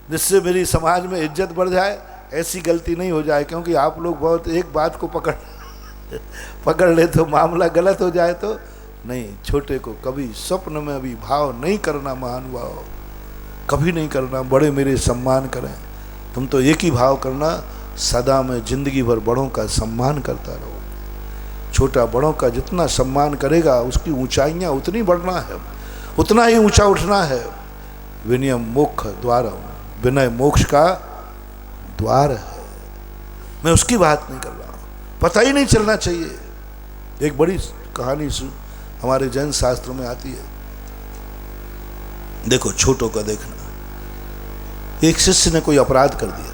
जिससे मेरी समाज में इज्जत बढ़ जाए। ऐसी गलती नहीं हो जाए, क्योंकि आप लोग बहुत एक बात को पकड़ ले तो मामला गलत हो जाए तो नहीं। छोटे को कभी स्वप्न में भी भाव नहीं करना, महानुभाव कभी नहीं करना बड़े मेरे सम्मान करें। तुम तो एक ही भाव करना, सदा में जिंदगी भर बड़ों का सम्मान करता रहो। छोटा बड़ों का जितना सम्मान करेगा उसकी ऊंचाइयां उतनी बढ़ना है, उतना ही ऊंचा उठना है। विनय मोक्ष द्वारम, विनय मोक्ष का द्वार है। मैं उसकी बात नहीं कर रहा हूँ, पता ही नहीं चलना चाहिए। एक बड़ी कहानी हमारे जैन शास्त्रों में आती है। देखो छोटों का देखना। एक शिष्य ने कोई अपराध कर दिया,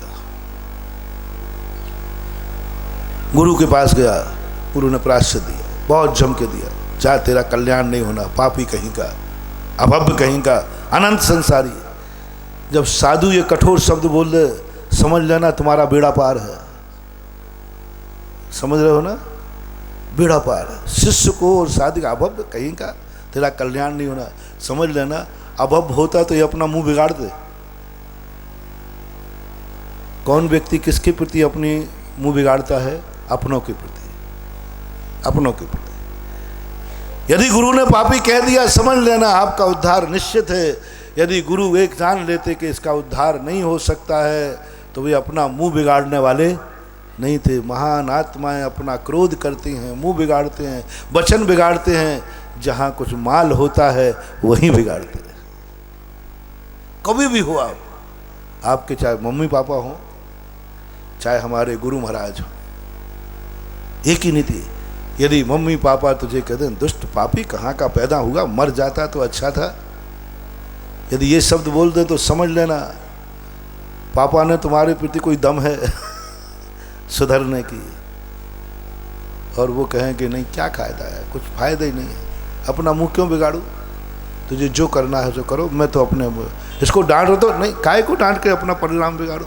गुरु के पास गया, गुरु ने प्रायश्चित दिया, बहुत जम के दिया। जा तेरा कल्याण नहीं होना, पापी कहीं का, अभव्य कहीं का, अनंत संसारी। जब साधु ये कठोर शब्द बोल दे, समझ लेना तुम्हारा बेड़ा पार है। समझ रहे हो ना? बेड़ा पार है। शिष्य को और साधु का अभव्य कहीं का, तेरा कल्याण नहीं होना, समझ लेना। अभव्य होता तो ये अपना मुंह बिगाड़ दे। कौन व्यक्ति किसके प्रति अपनी मुंह बिगाड़ता है? अपनों के प्रति, अपनों के प्रति। यदि गुरु ने पापी कह दिया, समझ लेना आपका उद्धार निश्चित है। यदि गुरु एक जान लेते कि इसका उद्धार नहीं हो सकता है, तो वे अपना मुंह बिगाड़ने वाले नहीं थे। महान आत्माएं अपना क्रोध करती हैं, मुंह बिगाड़ते हैं, वचन बिगाड़ते हैं। जहां कुछ माल होता है वहीं बिगाड़ते हैं। कभी भी हो आप, आपके चाहे मम्मी पापा हो, चाहे हमारे गुरु महाराज हो, एक ही नीति। यदि मम्मी पापा तुझे कहते हैं दुष्ट पापी कहाँ का पैदा हुआ, मर जाता तो अच्छा था, यदि ये शब्द बोल दे तो समझ लेना पापा ने तुम्हारे प्रति कोई दम है सुधरने की। और वो कहें कि नहीं क्या फायदा है, कुछ फायदा ही नहीं है, अपना मुंह क्यों बिगाड़ू, तुझे जो करना है जो करो, मैं तो अपने इसको डांट रहा तो नहीं, काय को डांट के अपना परिणाम बिगाड़ो।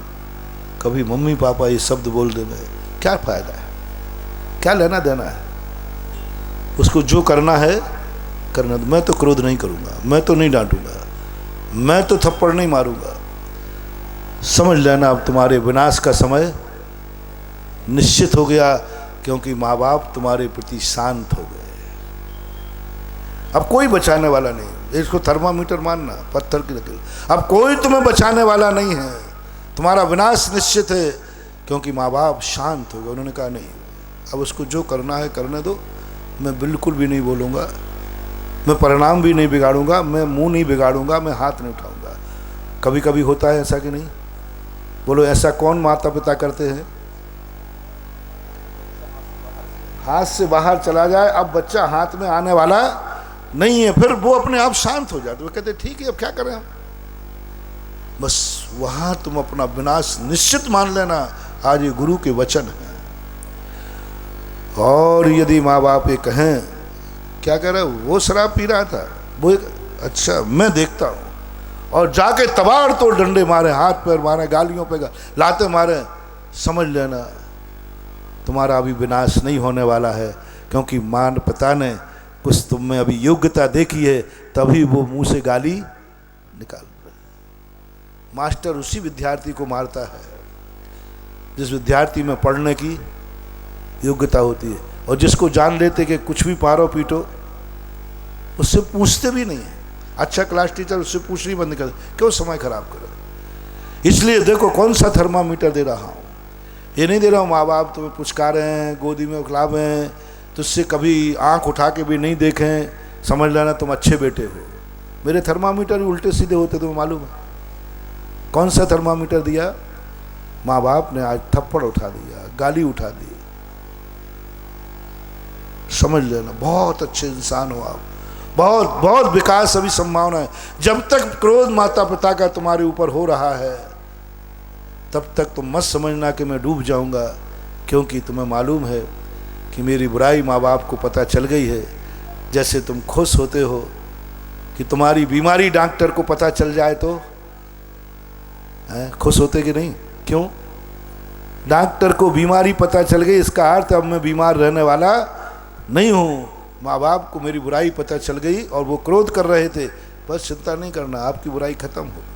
कभी मम्मी पापा ये शब्द बोल दे में क्या फायदा है, क्या लेना देना है। उसको जो करना है करना। मैं तो क्रोध नहीं करूँगा, मैं तो नहीं डांटूंगा, मैं तो थप्पड़ नहीं मारूंगा। समझ लेना अब तुम्हारे विनाश का समय निश्चित हो गया, क्योंकि माँ बाप तुम्हारे प्रति शांत हो गए। अब कोई बचाने वाला नहीं। इसको थर्मामीटर मानना, पत्थर की लकीर। अब कोई तुम्हें बचाने वाला नहीं है, तुम्हारा विनाश निश्चित है, क्योंकि माँ बाप शांत हो गए। उन्होंने कहा नहीं, अब उसको जो करना है करने दो, मैं बिल्कुल भी नहीं बोलूँगा, मैं परिणाम भी नहीं बिगाड़ूंगा, मैं मुंह नहीं बिगाड़ूंगा, मैं हाथ नहीं उठाऊंगा। कभी कभी होता है ऐसा कि नहीं? बोलो ऐसा कौन माता पिता करते हैं? हाथ से बाहर चला जाए, अब बच्चा हाथ में आने वाला नहीं है, फिर वो अपने आप शांत हो जाते। वो कहते ठीक है अब क्या करें हम। बस वहां तुम अपना विनाश निश्चित मान लेना। आज ये गुरु के वचन है। और यदि माँ बाप ये कहें क्या कह रहा है, वो शराब पी रहा था, वो एक अच्छा मैं देखता हूँ, और जाके तबाड़ तोड़ डंडे मारे, हाथ पैर मारे, गालियों पे लाते मारे, समझ लेना तुम्हारा अभी विनाश नहीं होने वाला है। क्योंकि मान पिता ने कुछ तुम में अभी योग्यता देखी है, तभी वो मुंह से गाली निकाल रहे। मास्टर उसी विद्यार्थी को मारता है जिस विद्यार्थी में पढ़ने की योग्यता होती है, और जिसको जान लेते कि कुछ भी मारो पीटो, उससे पूछते भी नहीं है। अच्छा क्लास टीचर उससे पूछनी बंद कर, क्यों समय खराब करे। इसलिए देखो कौन सा थर्मामीटर दे रहा हूँ, ये नहीं दे रहा हूँ माँ बाप तुम्हें पुचकारे हैं, गोदी में खिलावे हैं, तुझसे कभी आंख उठा के भी नहीं देखें, समझ लेना तुम अच्छे बेटे हो। मेरे थर्मामीटर भी उल्टे सीधे होते, तुम्हें मालूम है। कौन सा थर्मामीटर दिया? माँ बाप ने आज थप्पड़ उठा दिया, गाली उठा दी। समझ लेना बहुत अच्छे इंसान हो आप, बहुत बहुत विकास अभी संभावना है। जब तक क्रोध माता पिता का तुम्हारे ऊपर हो रहा है तब तक तुम मत समझना कि मैं डूब जाऊंगा, क्योंकि तुम्हें मालूम है कि मेरी बुराई माँ बाप को पता चल गई है। जैसे तुम खुश होते हो कि तुम्हारी बीमारी डॉक्टर को पता चल जाए तो खुश होते कि नहीं? क्यों? डॉक्टर को बीमारी पता चल गई, इसका अर्थ अब मैं बीमार रहने वाला नहीं हूँ। माँ बाप को मेरी बुराई पता चल गई और वो क्रोध कर रहे थे, बस चिंता नहीं करना, आपकी बुराई खत्म हो गई।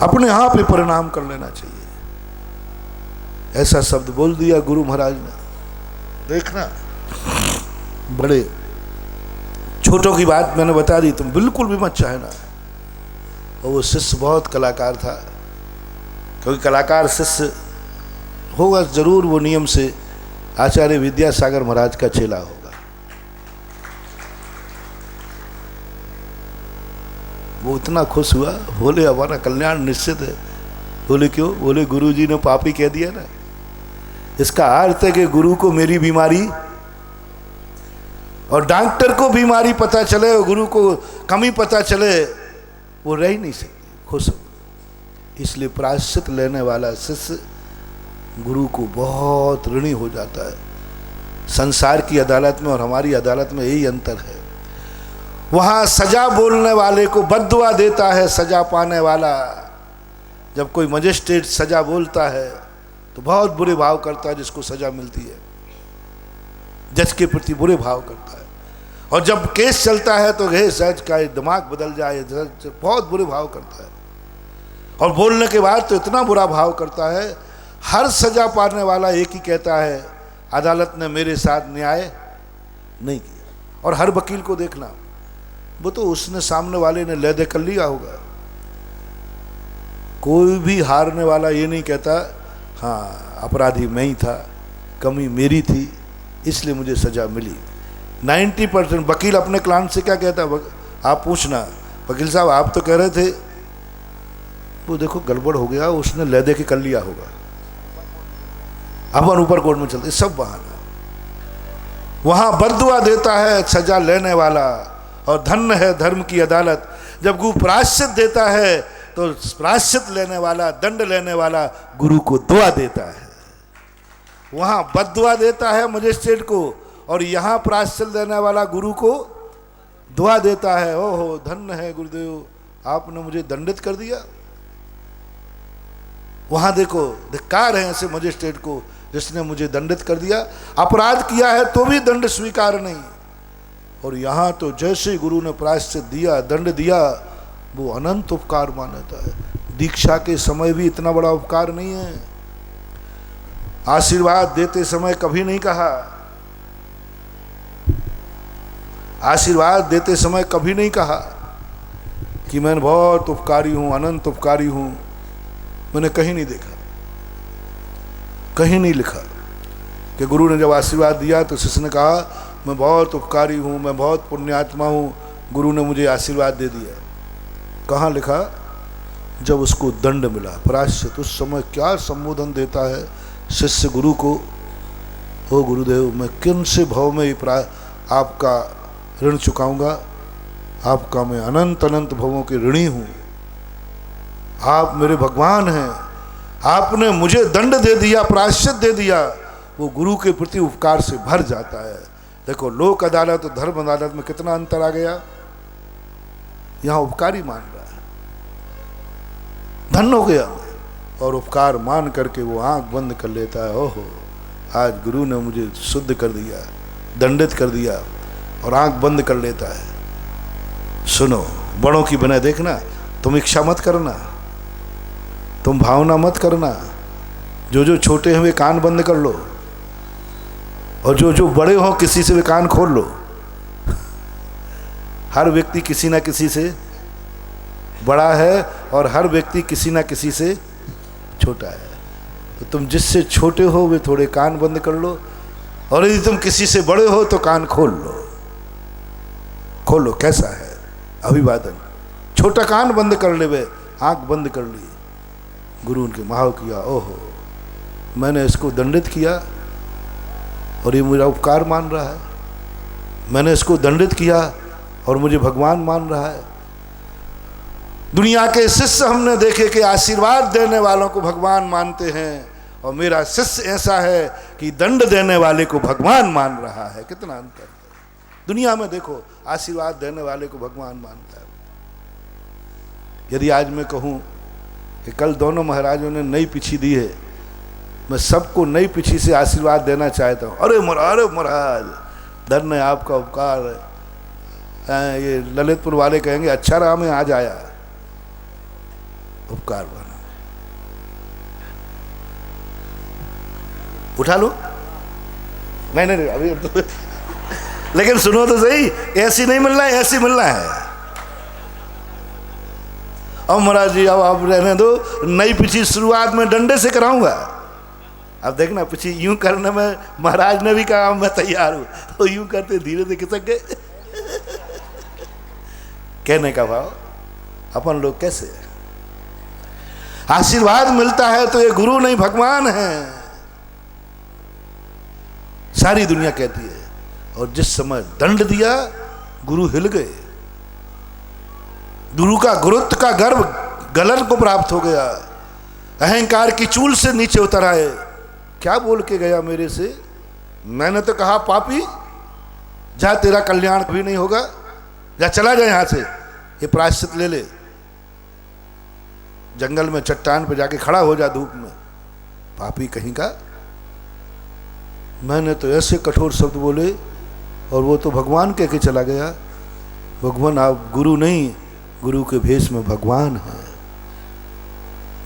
अपने आप ही परिणाम कर लेना चाहिए। ऐसा शब्द बोल दिया गुरु महाराज ने। देखना, बड़े छोटों की बात मैंने बता दी, तुम बिल्कुल भी मत चाहना। और वो शिष्य बहुत कलाकार था, क्योंकि कलाकार शिष्य होगा जरूर, वो नियम से आचार्य विद्यासागर महाराज का चेला होगा। वो इतना खुश हुआ, बोले हमारा कल्याण निश्चित है। बोले क्यों? बोले गुरुजी ने पापी कह दिया ना। इसका अर्थ है कि गुरु को मेरी बीमारी और डॉक्टर को बीमारी पता चले और गुरु को कमी पता चले, वो रह ही नहीं सकती। खुश हो। इसलिए प्रायश्चित लेने वाला शिष्य गुरु को बहुत ऋणी हो जाता है। संसार की अदालत में और हमारी अदालत में यही अंतर है। वहाँ सजा बोलने वाले को बद्दुआ देता है सजा पाने वाला। जब कोई मजिस्ट्रेट सजा बोलता है तो बहुत बुरे भाव करता है जिसको सजा मिलती है, जज के प्रति बुरे भाव करता है। और जब केस चलता है तो जज का दिमाग बदल जाए, जज बहुत बुरे भाव करता है। और बोलने के बाद तो इतना बुरा भाव करता है, हर सजा पाने वाला एक ही कहता है अदालत ने मेरे साथ न्याय नहीं किया। और हर वकील को देखना, वो तो उसने सामने वाले ने लैदे कर लिया होगा। कोई भी हारने वाला ये नहीं कहता हाँ अपराधी मैं ही था, कमी मेरी थी इसलिए मुझे सजा मिली। 90% वकील अपने क्लाइंट से क्या कहता है? आप पूछना, वकील साहब आप तो कह रहे थे, वो देखो गड़बड़ हो गया, उसने लैदे के कर लिया होगा। अपन ऊपर कोर्ट में चलते, सब बहाना। वहां बद्दुआ देता है सजा लेने वाला, और धन्य है धर्म की अदालत। जब गुरु प्रायश्चित देता है तो प्रायश्चित लेने वाला, दंड लेने वाला गुरु को दुआ देता है। वहां बद्दुआ देता है मजिस्ट्रेट को, और यहां प्रायश्चित देने वाला गुरु को दुआ देता है। ओहो धन्य है गुरुदेव, आपने मुझे दंडित कर दिया। वहां देखो धिक्कार है ऐसे मजिस्ट्रेट को जिसने मुझे दंडित कर दिया। अपराध किया है तो भी दंड स्वीकार नहीं। और यहाँ तो जैसे गुरु ने प्रायश्चित दिया, दंड दिया, वो अनंत उपकार मानता है। दीक्षा के समय भी इतना बड़ा उपकार नहीं है। आशीर्वाद देते समय कभी नहीं कहा, आशीर्वाद देते समय कभी नहीं कहा कि मैं बहुत उपकारी हूँ, अनंत उपकारी हूँ। मैंने कहीं नहीं देखा, कहीं नहीं लिखा कि गुरु ने जब आशीर्वाद दिया तो शिष्य ने कहा मैं बहुत उपकारी हूँ, मैं बहुत पुण्यात्मा हूँ, गुरु ने मुझे आशीर्वाद दे दिया। कहाँ लिखा? जब उसको दंड मिला, प्रायश्चित, उस समय क्या संबोधन देता है शिष्य गुरु को? ओ गुरुदेव, मैं किन से भाव में आपका ऋण चुकाऊंगा? आपका मैं अनंत अनंत भवों के ऋणी हूँ। आप मेरे भगवान हैं, आपने मुझे दंड दे दिया, प्रायश्चित दे दिया। वो गुरु के प्रति उपकार से भर जाता है। देखो लोक अदालत और धर्म अदालत में कितना अंतर आ गया। यहाँ उपकारी मान रहा है, धन्य हो गया, और उपकार मान करके वो आंख बंद कर लेता है। ओहो आज गुरु ने मुझे शुद्ध कर दिया, दंडित कर दिया, और आंख बंद कर लेता है। सुनो, बड़ों की बना देखना, तुम इच्छा मत करना, तुम भावना मत करना, जो जो छोटे हैं वे कान बंद कर लो, और जो जो बड़े हो किसी से वे कान खोल लो। हर व्यक्ति किसी ना किसी से बड़ा है और हर व्यक्ति किसी ना किसी से छोटा है। तो तुम जिससे छोटे हो वे थोड़े कान बंद कर लो, और यदि तुम किसी से बड़े हो तो कान खोल लो। खोलो, कैसा है अभिवादन। छोटा कान बंद कर ले, वे आंख बंद कर ली। गुरु उनके महाव किया, ओहो मैंने इसको दंडित किया और ये मेरा उपकार मान रहा है, मैंने इसको दंडित किया और मुझे भगवान मान रहा है। दुनिया के शिष्य हमने देखे कि आशीर्वाद देने वालों को भगवान मानते हैं, और मेरा शिष्य ऐसा है कि दंड देने वाले को भगवान मान रहा है। कितना अंतर है। दुनिया में देखो, आशीर्वाद देने वाले को भगवान मानता है। यदि आज मैं कहूँ कि कल दोनों महाराजों ने नई पिछी दी है, मैं सबको नई पिछी से आशीर्वाद देना चाहता हूँ। अरे महाराज धन्य आपका उपकार है। ये ललितपुर वाले कहेंगे अच्छा रहा मैं आज आया, उपकार बना। उठा लो, नहीं अभी तो लेकिन सुनो तो सही, ऐसी नहीं मिलना है, ऐसी मिलना है। अब महाराज जी अब आप रहने दो, नई पिछी शुरुआत में डंडे से कराऊंगा। अब देखना पिछी यूं करने में महाराज ने भी कहा मैं तैयार हूं, तो यूं करते धीरे से खिसक गए। कहने का भाव अपन लोग कैसे आशीर्वाद मिलता है तो ये गुरु नहीं भगवान है, सारी दुनिया कहती है। और जिस समय दंड दिया गुरु हिल गए, गुरु का गुरुत्व का गर्व गलन को प्राप्त हो गया, अहंकार की चूल से नीचे उतर आए। क्या बोल के गया मेरे से? मैंने तो कहा पापी जा तेरा कल्याण कभी नहीं होगा, जा चला जा यहां से, ये प्रायश्चित ले ले, जंगल में चट्टान पे जाके खड़ा हो जा धूप में। पापी कहीं का। मैंने तो ऐसे कठोर शब्द बोले और वो तो भगवान कह के चला गया। भगवान आप गुरु नहीं, गुरु के भेष में भगवान है।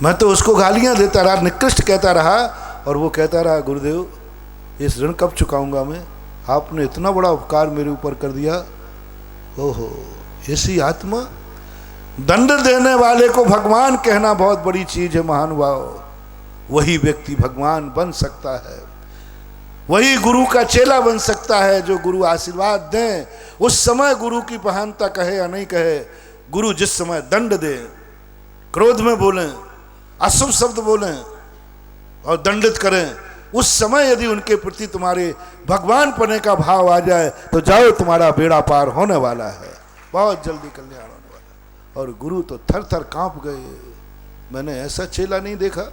मैं तो उसको गालियां देता रहा, निकृष्ट कहता रहा, और वो कहता रहा गुरुदेव इस ऋण कब चुकाऊंगा मैं, आपने इतना बड़ा उपकार मेरे ऊपर कर दिया। ओहो, ऐसी आत्मा। दंड देने वाले को भगवान कहना बहुत बड़ी चीज है महानुभाव। वही व्यक्ति भगवान बन सकता है, वही गुरु का चेला बन सकता है। जो गुरु आशीर्वाद दें उस समय गुरु की महानता कहे या नहीं कहे, गुरु जिस समय दंड दे, क्रोध में बोलें, अशुभ शब्द बोलें और दंडित करें, उस समय यदि उनके प्रति तुम्हारे भगवान पने का भाव आ जाए तो जाओ, तुम्हारा बेड़ा पार होने वाला है, बहुत जल्दी कल्याण होने वाला है। और गुरु तो थर थर कांप गए। मैंने ऐसा चेला नहीं देखा।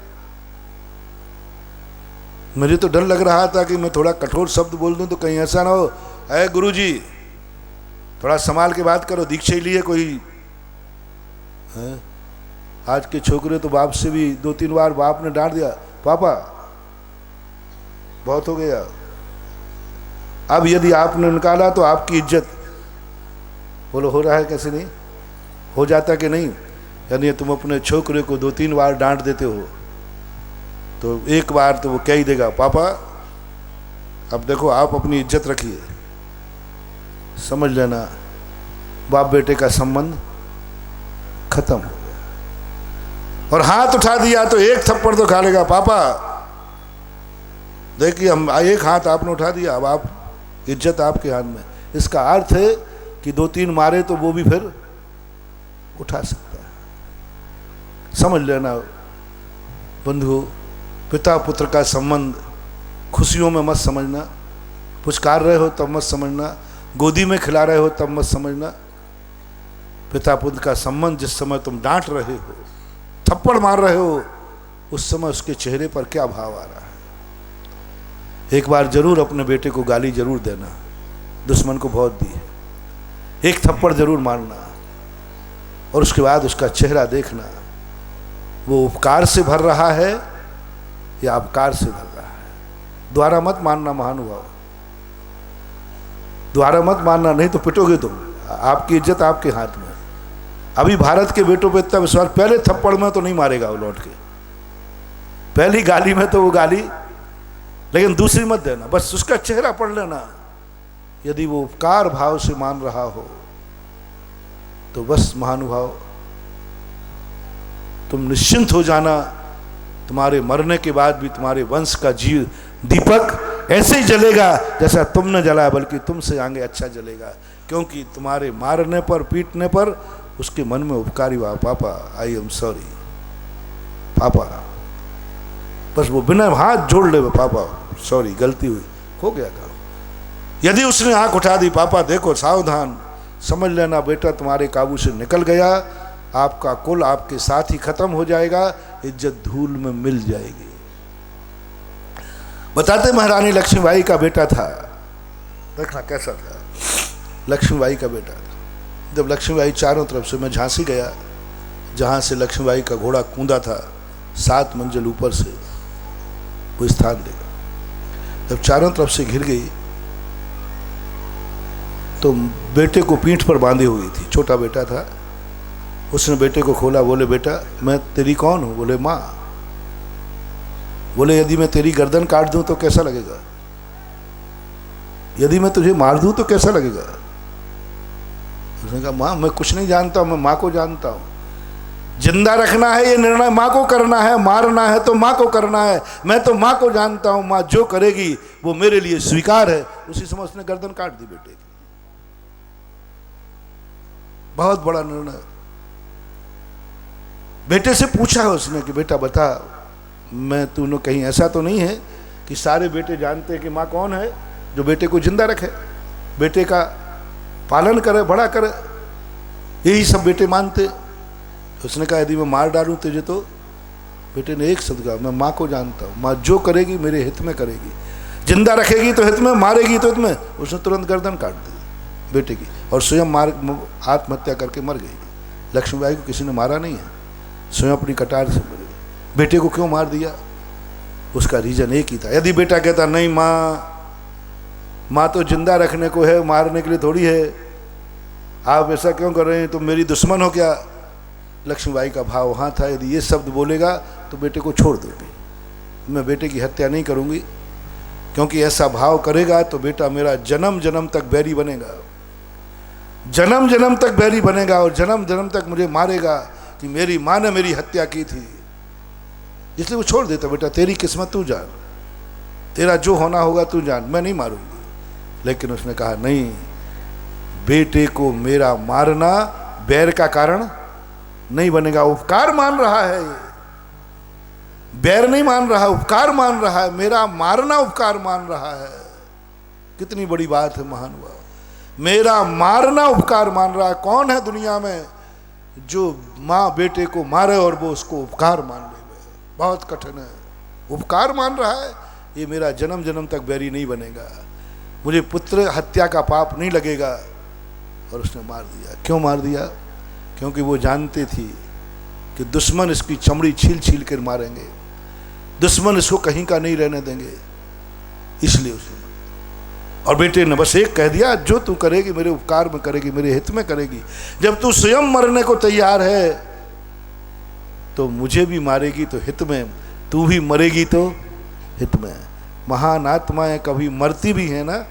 मुझे तो डर लग रहा था कि मैं थोड़ा कठोर शब्द बोल दूं तो कहीं ऐसा ना हो, अरे गुरु जी थोड़ा संभाल के बात करो, दीक्षा लिए कोई है? आज के छोकरे तो बाप से भी 2-3 बार बाप ने डांट दिया, पापा बहुत हो गया। अब यदि आपने निकाला तो आपकी इज्जत, बोलो हो रहा है कैसे नहीं हो जाता कि नहीं? यानी तुम अपने छोकरे को 2-3 बार डांट देते हो तो एक बार तो वो कह ही देगा, पापा अब देखो आप अपनी इज्जत रखिए। समझ लेना बाप बेटे का संबंध खत्म हो गया। और हाथ उठा दिया तो एक थप्पड़ तो खा लेगा, पापा देखिए हम एक हाथ आपने उठा दिया, अब आप इज्जत आपके हाथ में। इसका अर्थ है कि 2-3 मारे तो वो भी फिर उठा सकता है। समझ लेना बंधुओं, पिता पुत्र का संबंध खुशियों में मत समझना, पुचकार रहे हो तब मत समझना, गोदी में खिला रहे हो तब मत समझना। पिता पुत्र का संबंध जिस समय तुम डांट रहे हो, थप्पड़ मार रहे हो, उस समय उसके चेहरे पर क्या भाव आ रहा है। एक बार जरूर अपने बेटे को गाली जरूर देना, दुश्मन को बहुत दी है, एक थप्पड़ जरूर मारना और उसके बाद उसका चेहरा देखना, वो उपकार से भर रहा है या अपकार से भर रहा है। द्वारा मत मानना महानुभाव, द्वारा मत मानना, नहीं तो पिटोगे तुम। आपकी इज्जत आपके हाथ में। अभी भारत के बेटों पे इतना विश्वास, पहले थप्पड़ में तो नहीं मारेगा वो लौट के, पहली गाली में तो वो गाली, लेकिन दूसरी मत देना, बस उसका चेहरा पढ़ लेना। यदि वो उपकार भाव से मान रहा हो तो बस महानुभाव तुम निश्चिंत हो जाना, तुम्हारे मरने के बाद भी तुम्हारे वंश का जीव दीपक ऐसे ही जलेगा जैसा तुम न जला, बल्कि तुमसे आगे अच्छा जलेगा, क्योंकि तुम्हारे मारने पर पीटने पर उसके मन में उपकारी हुआ, पापा आई एम सॉरी पापा, बस वो बिना हाथ जोड़ ले, पापा सॉरी गलती हुई, हो गया काम। यदि उसने आंख उठा दी, पापा देखो सावधान, समझ लेना बेटा तुम्हारे काबू से निकल गया, आपका कुल आपके साथ ही खत्म हो जाएगा, इज्जत धूल में मिल जाएगी। बताते महारानी लक्ष्मीबाई का बेटा था, देखना कैसा था, लक्ष्मीबाई का बेटा था। जब लक्ष्मीबाई चारों तरफ से, मैं झांसी गया जहाँ से लक्ष्मीबाई का घोड़ा कूदा था 7 मंजिल ऊपर से, वो स्थान देगा। जब चारों तरफ से घिर गई तो बेटे को पीठ पर बांधी हुई थी, छोटा बेटा था। उसने बेटे को खोला, बोले बेटा मैं तेरी कौन हूँ? बोले माँ। बोले यदि मैं तेरी गर्दन काट दूं तो कैसा लगेगा? यदि मैं तुझे मार दूं तो कैसा लगेगा? उसने कहा माँ मैं कुछ नहीं जानता हूं, मैं माँ को जानता हूं। जिंदा रखना है ये निर्णय माँ को करना है, मारना है तो माँ को करना है, मैं तो माँ को जानता हूं, माँ जो करेगी वो मेरे लिए स्वीकार है। उसी समय उसने गर्दन काट दी बेटे की। बहुत बड़ा निर्णय। बेटे से पूछा है उसने कि बेटा बता, मैं तूने कहीं ऐसा तो नहीं है कि सारे बेटे जानते हैं कि माँ कौन है, जो बेटे को जिंदा रखे, बेटे का पालन करे, बड़ा करे, यही सब बेटे मानते। उसने कहा यदि मैं मार डालूं तुझे तो? बेटे ने एक शब्द कहा, मैं माँ को जानता हूँ, माँ जो करेगी मेरे हित में करेगी, जिंदा रखेगी तो हित में, मारेगी तो हित में। उसने तुरंत गर्दन काट दी बेटे की और स्वयं आत्महत्या करके मर गई। लक्ष्मीबाई को किसी ने मारा नहीं है, स्वयं अपनी कटार से मर गई। बेटे को क्यों मार दिया? उसका रीजन एक ही था। यदि बेटा कहता नहीं माँ तो जिंदा रखने को है, मारने के लिए थोड़ी है, आप ऐसा क्यों कर रहे हैं, तुम मेरी दुश्मन हो क्या? लक्ष्मीबाई का भाव वहाँ था, यदि ये शब्द बोलेगा तो बेटे को छोड़ दोगे, मैं बेटे की हत्या नहीं करूँगी, क्योंकि ऐसा भाव करेगा तो बेटा मेरा जन्म जन्म तक बैरी बनेगा, जन्म जन्म तक बैरी बनेगा और जन्म जन्म तक मुझे मारेगा कि मेरी माँ ने मेरी हत्या की थी। इसलिए वो छोड़ देता, बेटा तेरी किस्मत तू जान, तेरा जो होना होगा तू जान, मैं नहीं मारूंगी। लेकिन उसने कहा नहीं, बेटे को मेरा मारना बैर का कारण नहीं बनेगा। उपकार मान रहा है, बैर नहीं मान रहा, उपकार मान रहा है, मेरा मारना उपकार मान रहा है। कितनी बड़ी बात है महानुभाव, मेरा मारना उपकार मान रहा है। कौन है दुनिया में जो माँ बेटे को मारे और वो उसको उपकार मान ले? बहुत कठिन है। उपकार मान रहा है, ये मेरा जन्म जन्म तक बैरी नहीं बनेगा, मुझे पुत्र हत्या का पाप नहीं लगेगा। और उसने मार दिया। क्यों मार दिया? क्योंकि वो जानते थी कि दुश्मन इसकी चमड़ी छील छील कर मारेंगे, दुश्मन इसको कहीं का नहीं रहने देंगे, इसलिए उसने। और बेटे ने बस एक कह दिया, जो तू करेगी मेरे उपकार में करेगी, मेरे हित में करेगी। जब तू स्वयं मरने को तैयार है तो मुझे भी मारेगी तो हित में, तू भी मरेगी तो हित में। महान आत्माएं कभी मरती भी है ना,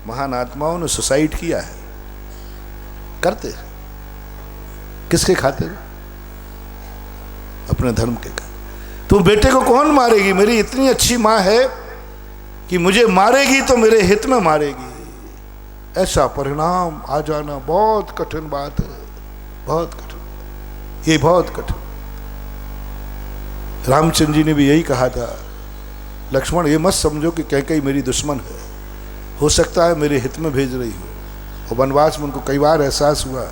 महान आत्माओं ने सुसाइड किया है, करते किसके खातिर? अपने धर्म के खातिर। तू बेटे को कौन मारेगी? मेरी इतनी अच्छी माँ है कि मुझे मारेगी तो मेरे हित में मारेगी। ऐसा परिणाम आ जाना बहुत कठिन बात है, बहुत कठिन, ये बहुत कठिन। रामचंद्र जी ने भी यही कहा था, लक्ष्मण ये मत समझो कि कैकेयी मेरी दुश्मन है, हो सकता है मेरे हित में भेज रही हो। और वनवास में उनको कई बार एहसास हुआ।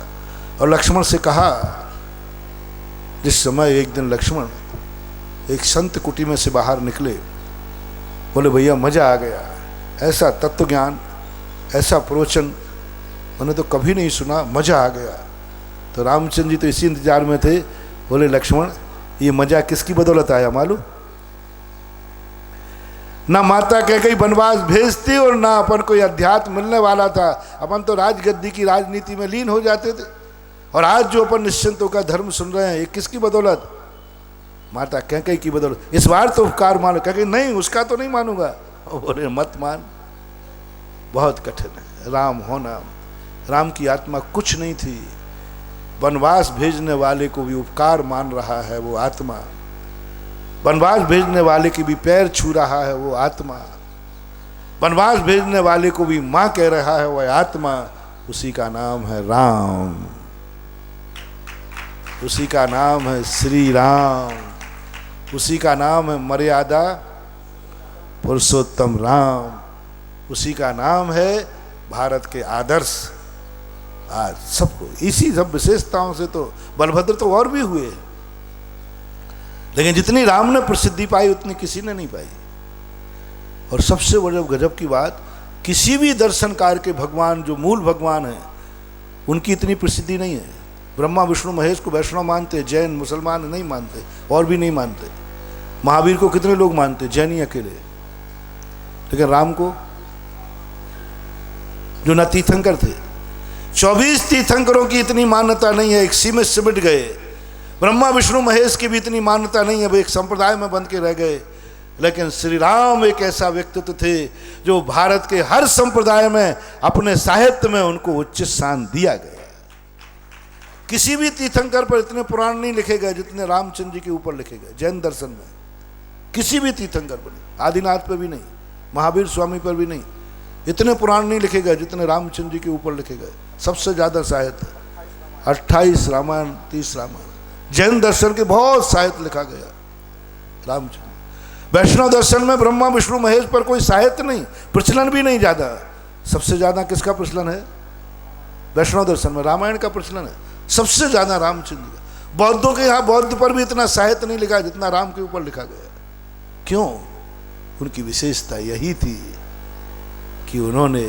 और लक्ष्मण से कहा, जिस समय एक दिन लक्ष्मण एक संत कुटी में से बाहर निकले, बोले भैया मजा आ गया, ऐसा तत्व ज्ञान, ऐसा प्रवचन मैंने तो कभी नहीं सुना, मजा आ गया। तो रामचंद्र जी तो इसी इंतजार में थे, बोले लक्ष्मण ये मजा किसकी बदौलत आया मालूम? ना माता कैकेयी वनवास भेजती और ना अपन कोई अध्यात्म मिलने वाला था। अपन तो राजगद्दी की राजनीति में लीन हो जाते थे। और आज जो अपन निश्चिंत होकर धर्म सुन रहे हैं, ये किसकी बदौलत? माता कैकेयी की बदौलत, इस बार तो उपकार मानो। कैकेयी नहीं, उसका तो नहीं मानूंगा। बोले मत मान, बहुत कठिन है राम होना। राम की आत्मा कुछ नहीं थी, वनवास भेजने वाले को भी उपकार मान रहा है वो आत्मा, वनवास भेजने वाले के भी पैर छू रहा है वो आत्मा, वनवास भेजने वाले को भी मां कह रहा है वह आत्मा। उसी का नाम है राम, उसी का नाम है श्री राम, उसी का नाम है मर्यादा पुरुषोत्तम राम, उसी का नाम है भारत के आदर्श। आज सबको इसी सब विशेषताओं से तो बलभद्र तो और भी हुए, लेकिन जितनी राम ने प्रसिद्धि पाई उतनी किसी ने नहीं पाई। और सबसे बड़े गजब की बात, किसी भी दर्शनकार के भगवान जो मूल भगवान हैं उनकी इतनी प्रसिद्धि नहीं है। ब्रह्मा विष्णु महेश को वैष्णव मानते, जैन मुसलमान नहीं मानते, और भी नहीं मानते। महावीर को कितने लोग मानते, जैन ही अकेले। लेकिन राम को, जो न तीर्थंकर थे, 24 तीर्थंकरों की इतनी मान्यता नहीं है, एक सी में सिमट गए। ब्रह्मा विष्णु महेश की भी इतनी मान्यता नहीं है, वो एक संप्रदाय में बंध के रह गए। लेकिन श्री राम एक ऐसा व्यक्तित्व थे जो भारत के हर संप्रदाय में अपने साहित्य में उनको उच्च स्थान दिया गया। किसी भी तीर्थंकर पर इतने पुराण नहीं लिखे गए जितने रामचंद्र जी के ऊपर लिखे गए। जैन दर्शन में किसी भी तीर्थंकर पर नहीं, आदिनाथ पर भी नहीं, महावीर स्वामी पर भी नहीं, इतने पुराण नहीं लिखे गए जितने रामचंद्र जी के ऊपर लिखे गए। सबसे ज्यादा साहित्य 28 रामायण, 30 रामायण। जैन दर्शन के बहुत साहित्य लिखा गया रामचंद्र। वैष्णव दर्शन में ब्रह्मा विष्णु महेश पर कोई साहित्य नहीं, प्रचलन भी नहीं ज्यादा। सबसे ज्यादा किसका प्रचलन है? वैष्णव दर्शन में रामायण का प्रचलन है सबसे ज्यादा, रामचंद्र का। बौद्धों के यहाँ बौद्ध पर भी इतना साहित्य नहीं लिखा जितना राम के ऊपर लिखा गया। क्यों? उनकी विशेषता यही थी कि उन्होंने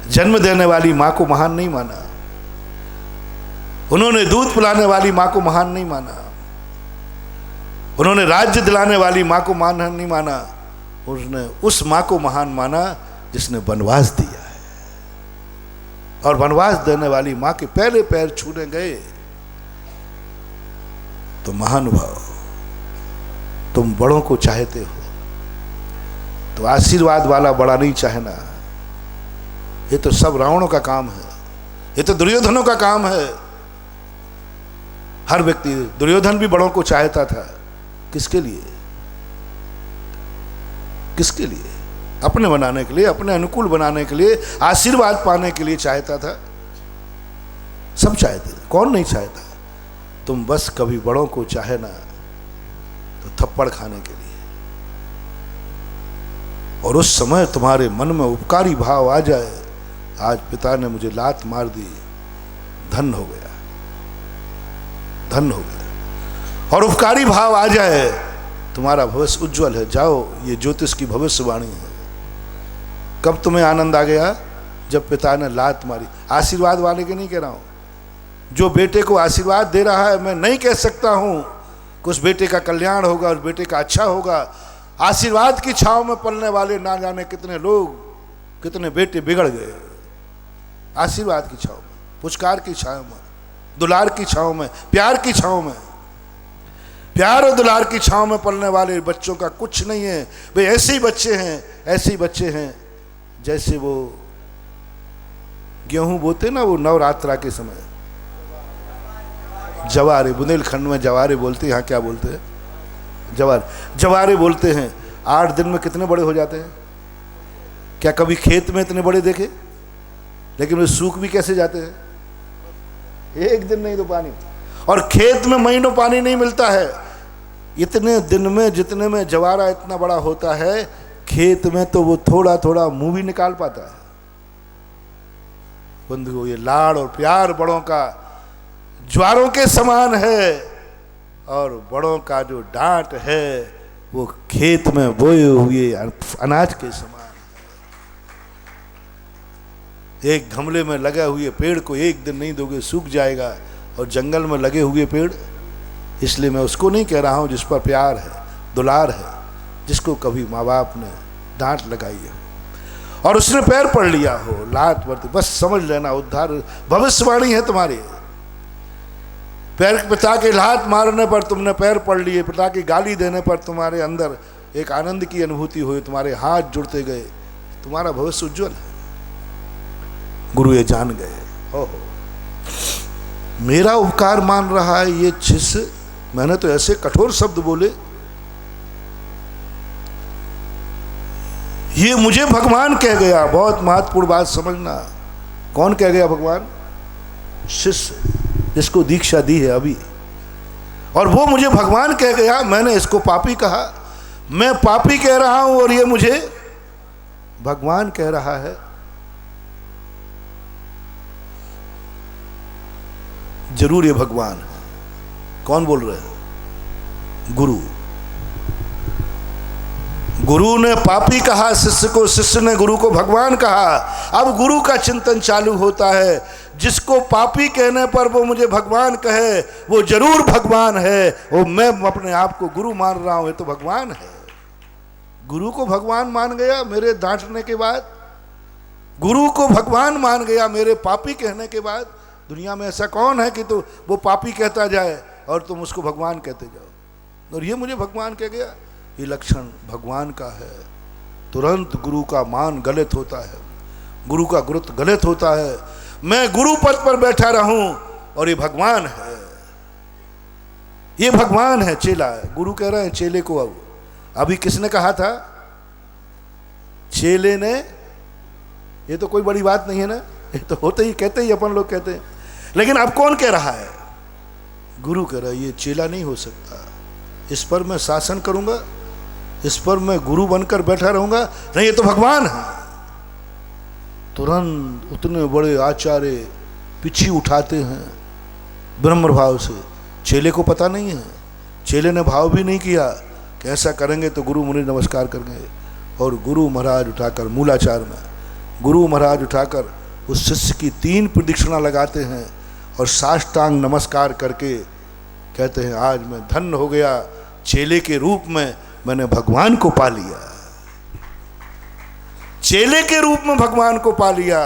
जन्म देने वाली मां को महान नहीं माना, उन्होंने दूध पिलाने वाली मां को महान नहीं माना, उन्होंने राज्य दिलाने वाली मां को महान नहीं माना, उसने उस मां को महान माना जिसने वनवास दिया है। और वनवास देने वाली मां के पहले पैर छूने गए तो महानुभाव, तुम बड़ों को चाहते हो तो आशीर्वाद वाला बड़ा नहीं चाहना। ये तो सब रावणों का काम है, ये तो दुर्योधनों का काम है। हर व्यक्ति, दुर्योधन भी बड़ों को चाहता था। किसके लिए? किसके लिए? अपने बनाने के लिए, अपने अनुकूल बनाने के लिए, आशीर्वाद पाने के लिए चाहता था। सब चाहते थे, कौन नहीं चाहता? तुम बस कभी बड़ों को चाहे ना तो थप्पड़ खाने के लिए। और उस समय तुम्हारे मन में उपकारी भाव आ जाए, आज पिता ने मुझे लात मार दी, धन हो गया, धन हो गया। और उपकारी भाव आ जाए, तुम्हारा भविष्य उज्जवल है, जाओ, ये ज्योतिष की भविष्यवाणी है। कब तुम्हें आनंद आ गया? जब पिता ने लात मारी। आशीर्वाद वाले के नहीं कह रहा हूं, जो बेटे को आशीर्वाद दे रहा है। मैं नहीं कह सकता हूं कि उस बेटे का कल्याण होगा, उस बेटे का अच्छा होगा। आशीर्वाद की छांव में पलने वाले ना जाने कितने लोग, कितने बेटे बिगड़ गए। आशीर्वाद की छांव में, पुचकार की छांव में, दुलार की छांव में, प्यार की छांव में, प्यार और दुलार की छांव में पलने वाले बच्चों का कुछ नहीं है। वे ऐसे ही बच्चे हैं, ऐसे ही बच्चे हैं जैसे वो गेहूं बोते ना, वो नवरात्रा के समय जवारे, बुंदेलखंड में जवारे बोलते, यहाँ क्या बोलते हैं? जवारे बोलते हैं। 8 दिन में कितने बड़े हो जाते हैं? क्या कभी खेत में इतने बड़े देखे? लेकिन वे सूख भी कैसे जाते हैं? एक दिन नहीं तो पानी, और खेत में महीनों पानी नहीं मिलता है। इतने दिन में जितने में जवारा इतना बड़ा होता है, खेत में तो वो थोड़ा थोड़ा मुंह भी निकाल पाता है। बंधुओं, ये लाड़ और प्यार बड़ों का ज्वारों के समान है, और बड़ों का जो डांट है वो खेत में बोए हुए अनाज के समान। एक गमले में लगे हुए पेड़ को एक दिन नहीं दोगे, सूख जाएगा। और जंगल में लगे हुए पेड़, इसलिए मैं उसको नहीं कह रहा हूं जिस पर प्यार है, दुलार है, जिसको कभी माँ बाप ने डांट लगाई हो और उसने पैर पड़ लिया हो, लात पड़ती, बस समझ लेना उद्धार भविष्यवाणी है तुम्हारी। पिता के लात मारने पर तुमने पैर पड़ लिए, पिता की गाली देने पर तुम्हारे अंदर एक आनंद की अनुभूति हुई, तुम्हारे हाथ जुड़ते गए, तुम्हारा भविष्य उज्जवल है। गुरु ये जान गए, हो मेरा उपकार मान रहा है ये शिष्य। मैंने तो ऐसे कठोर शब्द बोले, ये मुझे भगवान कह गया। बहुत महत्वपूर्ण बात समझना, कौन कह गया? भगवान। शिष्य जिसको दीक्षा दी है अभी, और वो मुझे भगवान कह गया। मैंने इसको पापी कहा, मैं पापी कह रहा हूं और ये मुझे भगवान कह रहा है। जरूर ये भगवान है। कौन बोल रहे हैं? गुरु। गुरु ने पापी कहा शिष्य को, शिष्य ने गुरु को भगवान कहा। अब गुरु का चिंतन चालू होता है। जिसको पापी कहने पर वो मुझे भगवान कहे, वो जरूर भगवान है। वो मैं अपने आप को गुरु मान रहा हूं, ये तो भगवान है। गुरु को भगवान मान गया मेरे डांटने के बाद, गुरु को भगवान मान गया मेरे पापी कहने के बाद। दुनिया में ऐसा कौन है कि तो वो पापी कहता जाए और तुम उसको भगवान कहते जाओ? और ये मुझे भगवान कह गया, ये लक्षण भगवान का है। तुरंत गुरु का मान गलत होता है, गुरु का गुरुत्व गलत होता है। मैं गुरु पद पर बैठा रहूं और ये भगवान है, ये भगवान है, चेला है। गुरु कह रहे हैं चेले को। अब अभी किसने कहा था? चेले ने। ये तो कोई बड़ी बात नहीं है ना, ये तो होते ही, कहते ही अपन लोग कहते हैं। लेकिन अब कौन कह रहा है? गुरु कह रहा है ये चेला नहीं हो सकता, इस पर मैं शासन करूंगा, इस पर मैं गुरु बनकर बैठा रहूंगा। नहीं, ये तो भगवान है। तुरंत उतने बड़े आचार्य पीछे उठाते हैं ब्रह्म भाव से। चेले को पता नहीं है, चेले ने भाव भी नहीं किया कि ऐसा करेंगे तो गुरु मुनि नमस्कार करेंगे। और गुरु महाराज उठाकर, मूलाचार में गुरु महाराज उठाकर उस शिष्य की 3 प्रदक्षिणा लगाते हैं और साष्टांग नमस्कार करके कहते हैं आज मैं धन्य हो गया, चेले के रूप में मैंने भगवान को पा लिया। चेले के रूप में भगवान को पा लिया।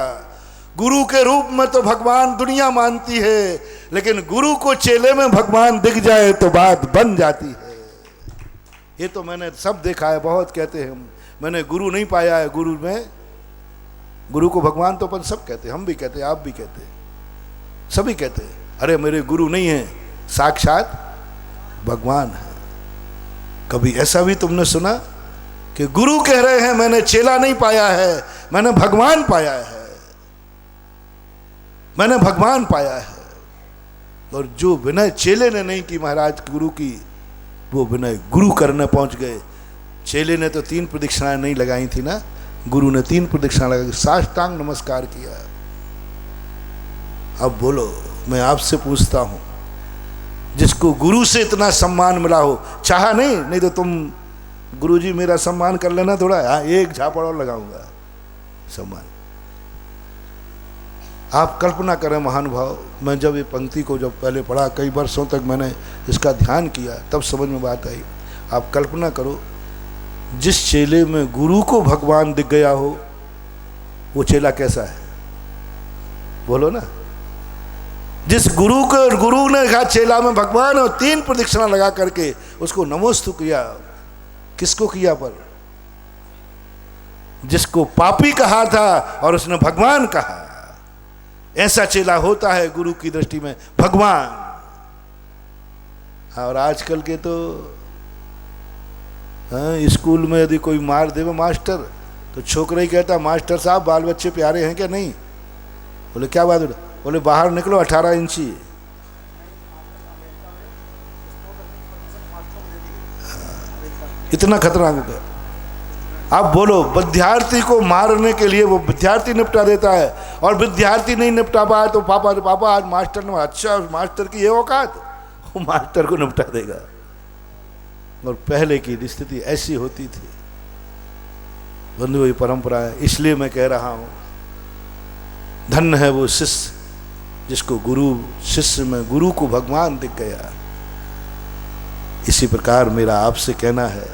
गुरु के रूप में तो भगवान दुनिया मानती है, लेकिन गुरु को चेले में भगवान दिख जाए तो बात बन जाती है। ये तो मैंने सब देखा है। बहुत कहते हैं मैंने गुरु नहीं पाया है, गुरु में, गुरु को भगवान तो अपन सब कहते हैं, हम भी कहते हैं, आप भी कहते हैं, सभी कहते हैं अरे मेरे गुरु नहीं है, साक्षात भगवान है। कभी ऐसा भी तुमने सुना कि गुरु कह रहे हैं मैंने चेला नहीं पाया है, मैंने भगवान पाया है, मैंने भगवान पाया है। और जो विनय चेले ने नहीं की महाराज गुरु की, वो विनय गुरु करने पहुंच गए। चेले ने तो 3 प्रदक्षिणाएं नहीं लगाई थी ना, गुरु ने 3 प्रदक्षिणा लगा, साष्टांग नमस्कार किया। अब बोलो, मैं आपसे पूछता हूं, जिसको गुरु से इतना सम्मान मिला हो, चाहा नहीं तो तुम गुरुजी मेरा सम्मान कर लेना थोड़ा, हाँ 1 झापड़ और लगाऊंगा सम्मान। आप कल्पना करें महानुभाव, मैं जब ये पंक्ति को जब पहले पढ़ा, कई वर्षों तक मैंने इसका ध्यान किया, तब समझ में बात आई। आप कल्पना करो, जिस चेले में गुरु को भगवान दिख गया हो, वो चेला कैसा है? बोलो ना। जिस गुरु को गुरु ने कहा चेला में भगवान, और 3 प्रदक्षिणा लगा करके उसको नमोस्तु किया। किसको किया? पर जिसको पापी कहा था और उसने भगवान कहा। ऐसा चेला होता है गुरु की दृष्टि में भगवान। और आजकल के तो स्कूल में यदि कोई मार देवे मास्टर, तो छोकरा ही कहता मास्टर साहब बाल बच्चे प्यारे हैं क्या? नहीं। बोले क्या बात? बोले बाहर निकलो 18 इंची। इतना खतरनाक हो गया। आप बोलो, विद्यार्थी को मारने के लिए वो विद्यार्थी निपटा देता है, और विद्यार्थी नहीं निपटा पाया तो पापा आज मास्टर ने, अच्छा मास्टर की ये औकात, वो मास्टर को निपटा देगा। और पहले की स्थिति ऐसी होती थी बंधु, ये परंपरा है। इसलिए मैं कह रहा हूं, धन्य है वो शिष्य जिसको गुरु, शिष्य में गुरु को भगवान दिख गया। इसी प्रकार मेरा आपसे कहना है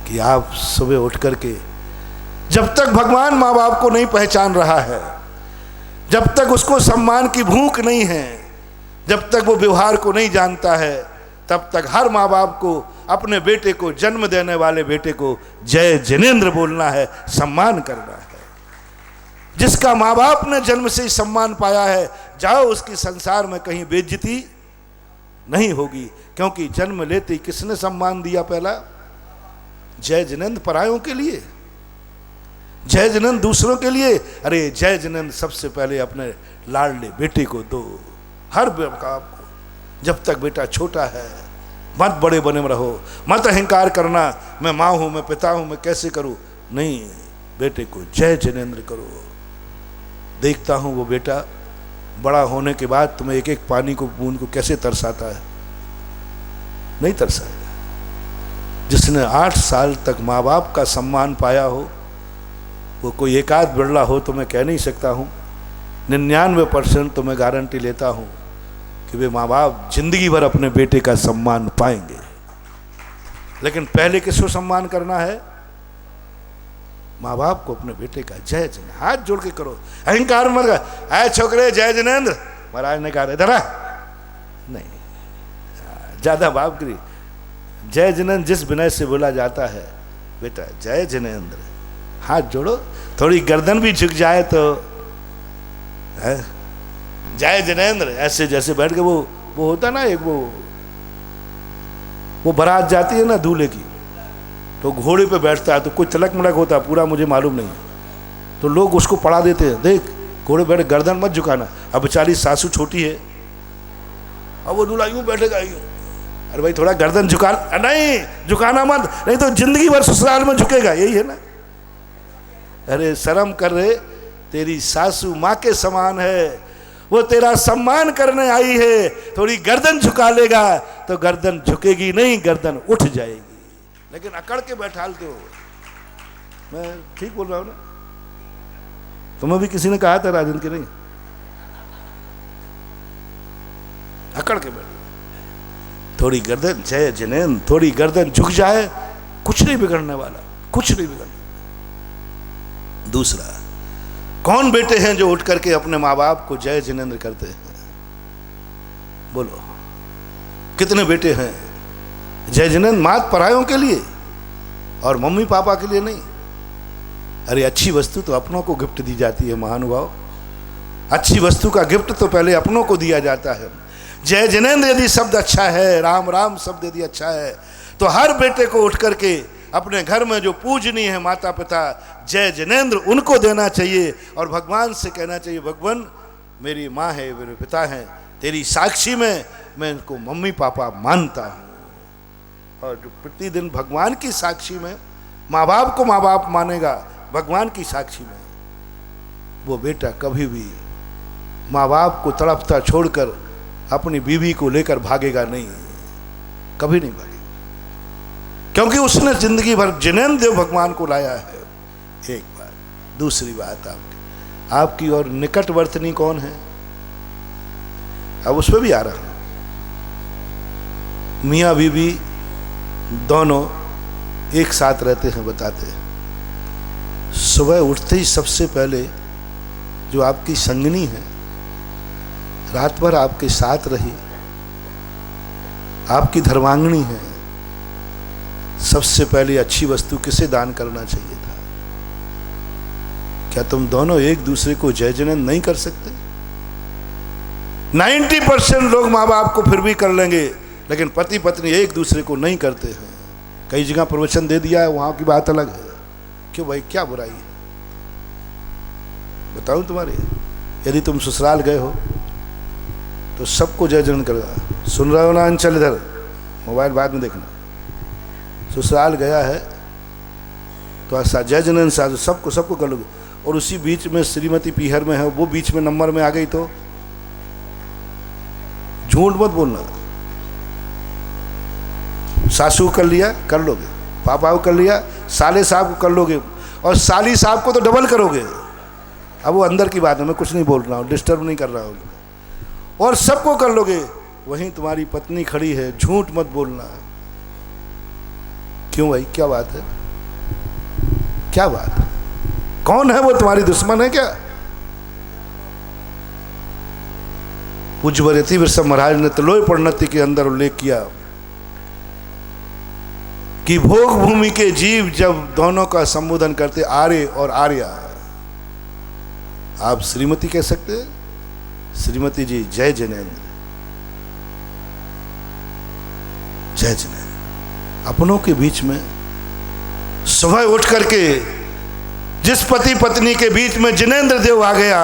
कि आप सुबह उठ करके, जब तक भगवान माँ बाप को नहीं पहचान रहा है, जब तक उसको सम्मान की भूख नहीं है, जब तक वो व्यवहार को नहीं जानता है तब तक हर माँ बाप को अपने बेटे को, जन्म देने वाले बेटे को जय जिनेंद्र बोलना है, सम्मान करना है। जिसका माँ बाप ने जन्म से ही सम्मान पाया है, जाओ उसकी संसार में कहीं बेइज्जती नहीं होगी, क्योंकि जन्म लेते ही किसने सम्मान दिया? पहला जय जिनेंद्र परायों के लिए, जय जिनेंद्र दूसरों के लिए। अरे जय जिनेंद्र सबसे पहले अपने लाडले बेटे को दो। हर बाप को, जब तक बेटा छोटा है मत बड़े बने में रहो, मत अहंकार करना मैं माँ हूँ, मैं पिता हूँ, मैं कैसे करूँ। नहीं, बेटे को जय जिनेंद्र करो। देखता हूँ वो बेटा बड़ा होने के बाद तुम्हें एक एक पानी को, बूंद को कैसे तरसाता है। नहीं तरसाएगा। जिसने 8 साल तक माँ बाप का सम्मान पाया हो, वो कोई एक आध बिरला हो तो मैं कह नहीं सकता हूँ, 99% तो मैं गारंटी लेता हूँ कि वे माँ बाप जिंदगी भर अपने बेटे का सम्मान पाएंगे। लेकिन पहले किसको सम्मान करना है? माँ बाप को, अपने बेटे का जय जिनेंद्र। हाथ जोड़ के करो, अहंकार मत कर। आए छोकरे जय जिनेंद्र, महाराज ने कहा इधर आ, नहीं, ज्यादा भावगिरी। जय जिनेंद्र जिस विनय से बोला जाता है, बेटा जय जिनेंद्र, हाथ जोड़ो, थोड़ी गर्दन भी झुक जाए तो है जय जिनेंद्र। ऐसे जैसे बैठ के वो होता ना एक वो बारात जाती है ना दूल्हे की, तो घोड़े पे बैठता है तो कुछ तलक मलक होता है, पूरा मुझे मालूम नहीं, तो लोग उसको पढ़ा देते हैं, देख घोड़े बैठ, गर्दन मत झुकाना। अब बेचारी सासू छोटी है, अब वो दूल्हा यूं बैठेगा यूं, अरे भाई थोड़ा गर्दन झुका, नहीं झुकाना मत, नहीं तो जिंदगी भर ससुराल में झुकेगा। यही है ना। अरे शर्म कर रहे, तेरी सासू माँ के समान है, वो तेरा सम्मान करने आई है, थोड़ी गर्दन झुका लेगा तो गर्दन झुकेगी नहीं, गर्दन उठ जाएगी। लेकिन अकड़ के बैठालते हो। मैं ठीक बोल रहा हूं ना? तुम्हें भी किसी ने कहा था राजन के? नहीं, अकड़ के बैठ, थोड़ी गर्दन, जय जिनेंद्र, थोड़ी गर्दन झुक जाए, कुछ नहीं बिगड़ने वाला, कुछ नहीं बिगड़ने। दूसरा, कौन बेटे हैं जो उठ करके अपने माँ बाप को जय जिनेंद्र करते हैं? बोलो, कितने बेटे हैं? जय जिनेंद्र मात परायों के लिए और मम्मी पापा के लिए नहीं। अरे अच्छी वस्तु तो अपनों को गिफ्ट दी जाती है महानुभाव, अच्छी वस्तु का गिफ्ट तो पहले अपनों को दिया जाता है। जय जिनेंद्र यदि शब्द अच्छा है, राम राम शब्द यदि अच्छा है, तो हर बेटे को उठ करके अपने घर में जो पूजनीय है माता पिता, जय जिनेंद्र उनको देना चाहिए और भगवान से कहना चाहिए, भगवान मेरी माँ है, मेरे पिता हैं, तेरी साक्षी में मैं इनको मम्मी पापा मानता हूँ। और जो प्रतिदिन भगवान की साक्षी में माँ बाप को माँ बाप मानेगा, भगवान की साक्षी में, वो बेटा कभी भी माँ बाप को तड़पता छोड़कर अपनी बीवी को लेकर भागेगा नहीं, कभी नहीं भागेगा, क्योंकि उसने जिंदगी भर जिनेंद्र देव भगवान को लाया है। एक बात। दूसरी बात, आपकी और निकटवर्तनी कौन है? अब उस पर भी आ रहा हूं। मियाँ बीवी दोनों एक साथ रहते हैं, बताते हैं, सुबह उठते ही सबसे पहले जो आपकी संगनी है, रात भर आपके साथ रही, आपकी धर्मांगनी है, सबसे पहले अच्छी वस्तु किसे दान करना चाहिए था? क्या तुम दोनों एक दूसरे को जय जिनेंद्र नहीं कर सकते? 90% लोग माँ बाप को फिर भी कर लेंगे, लेकिन पति पत्नी एक दूसरे को नहीं करते हैं। कई जगह प्रवचन दे दिया है, वहां की बात अलग है। क्यों भाई, क्या बुराई है? बताऊं तुम्हारे, यदि तुम ससुराल गए हो तो सबको जय जिनेंद्र करेगा। सुन रहे हो ना अंचल? इधर मोबाइल बाद में देखना। ससुराल गया है तो जय जिनेंद्र साधु सबको कर लोगे, और उसी बीच में श्रीमती पीहर में है, वो बीच में नंबर में आ गई तो झूठ मत बोलना। सासू को कर लिया, कर लोगे, पापा को कर लिया, साले साहब को कर लोगे, और साली साहब को तो डबल करोगे। अब वो अंदर की बात है, मैं कुछ नहीं बोल रहा हूँ, डिस्टर्ब नहीं कर रहा हूँ, और सबको कर लोगे। वहीं तुम्हारी पत्नी खड़ी है, झूठ मत बोलना। क्यों भाई, क्या बात है? क्या बात है? कौन है वो? तुम्हारी दुश्मन है क्या? पूज्य यति वृषभ महाराज ने त्रिलोय प्रणति के अंदर उल्लेख किया कि भोग भूमि के जीव जब दोनों का संबोधन करते आर्य और आर्या, आप श्रीमती कह सकते हैं, श्रीमती जी जय जिनेंद्र, जय जिनेंद्र। अपनों के बीच में सुबह उठ करके जिस पति पत्नी के बीच में जिनेंद्र देव आ गया,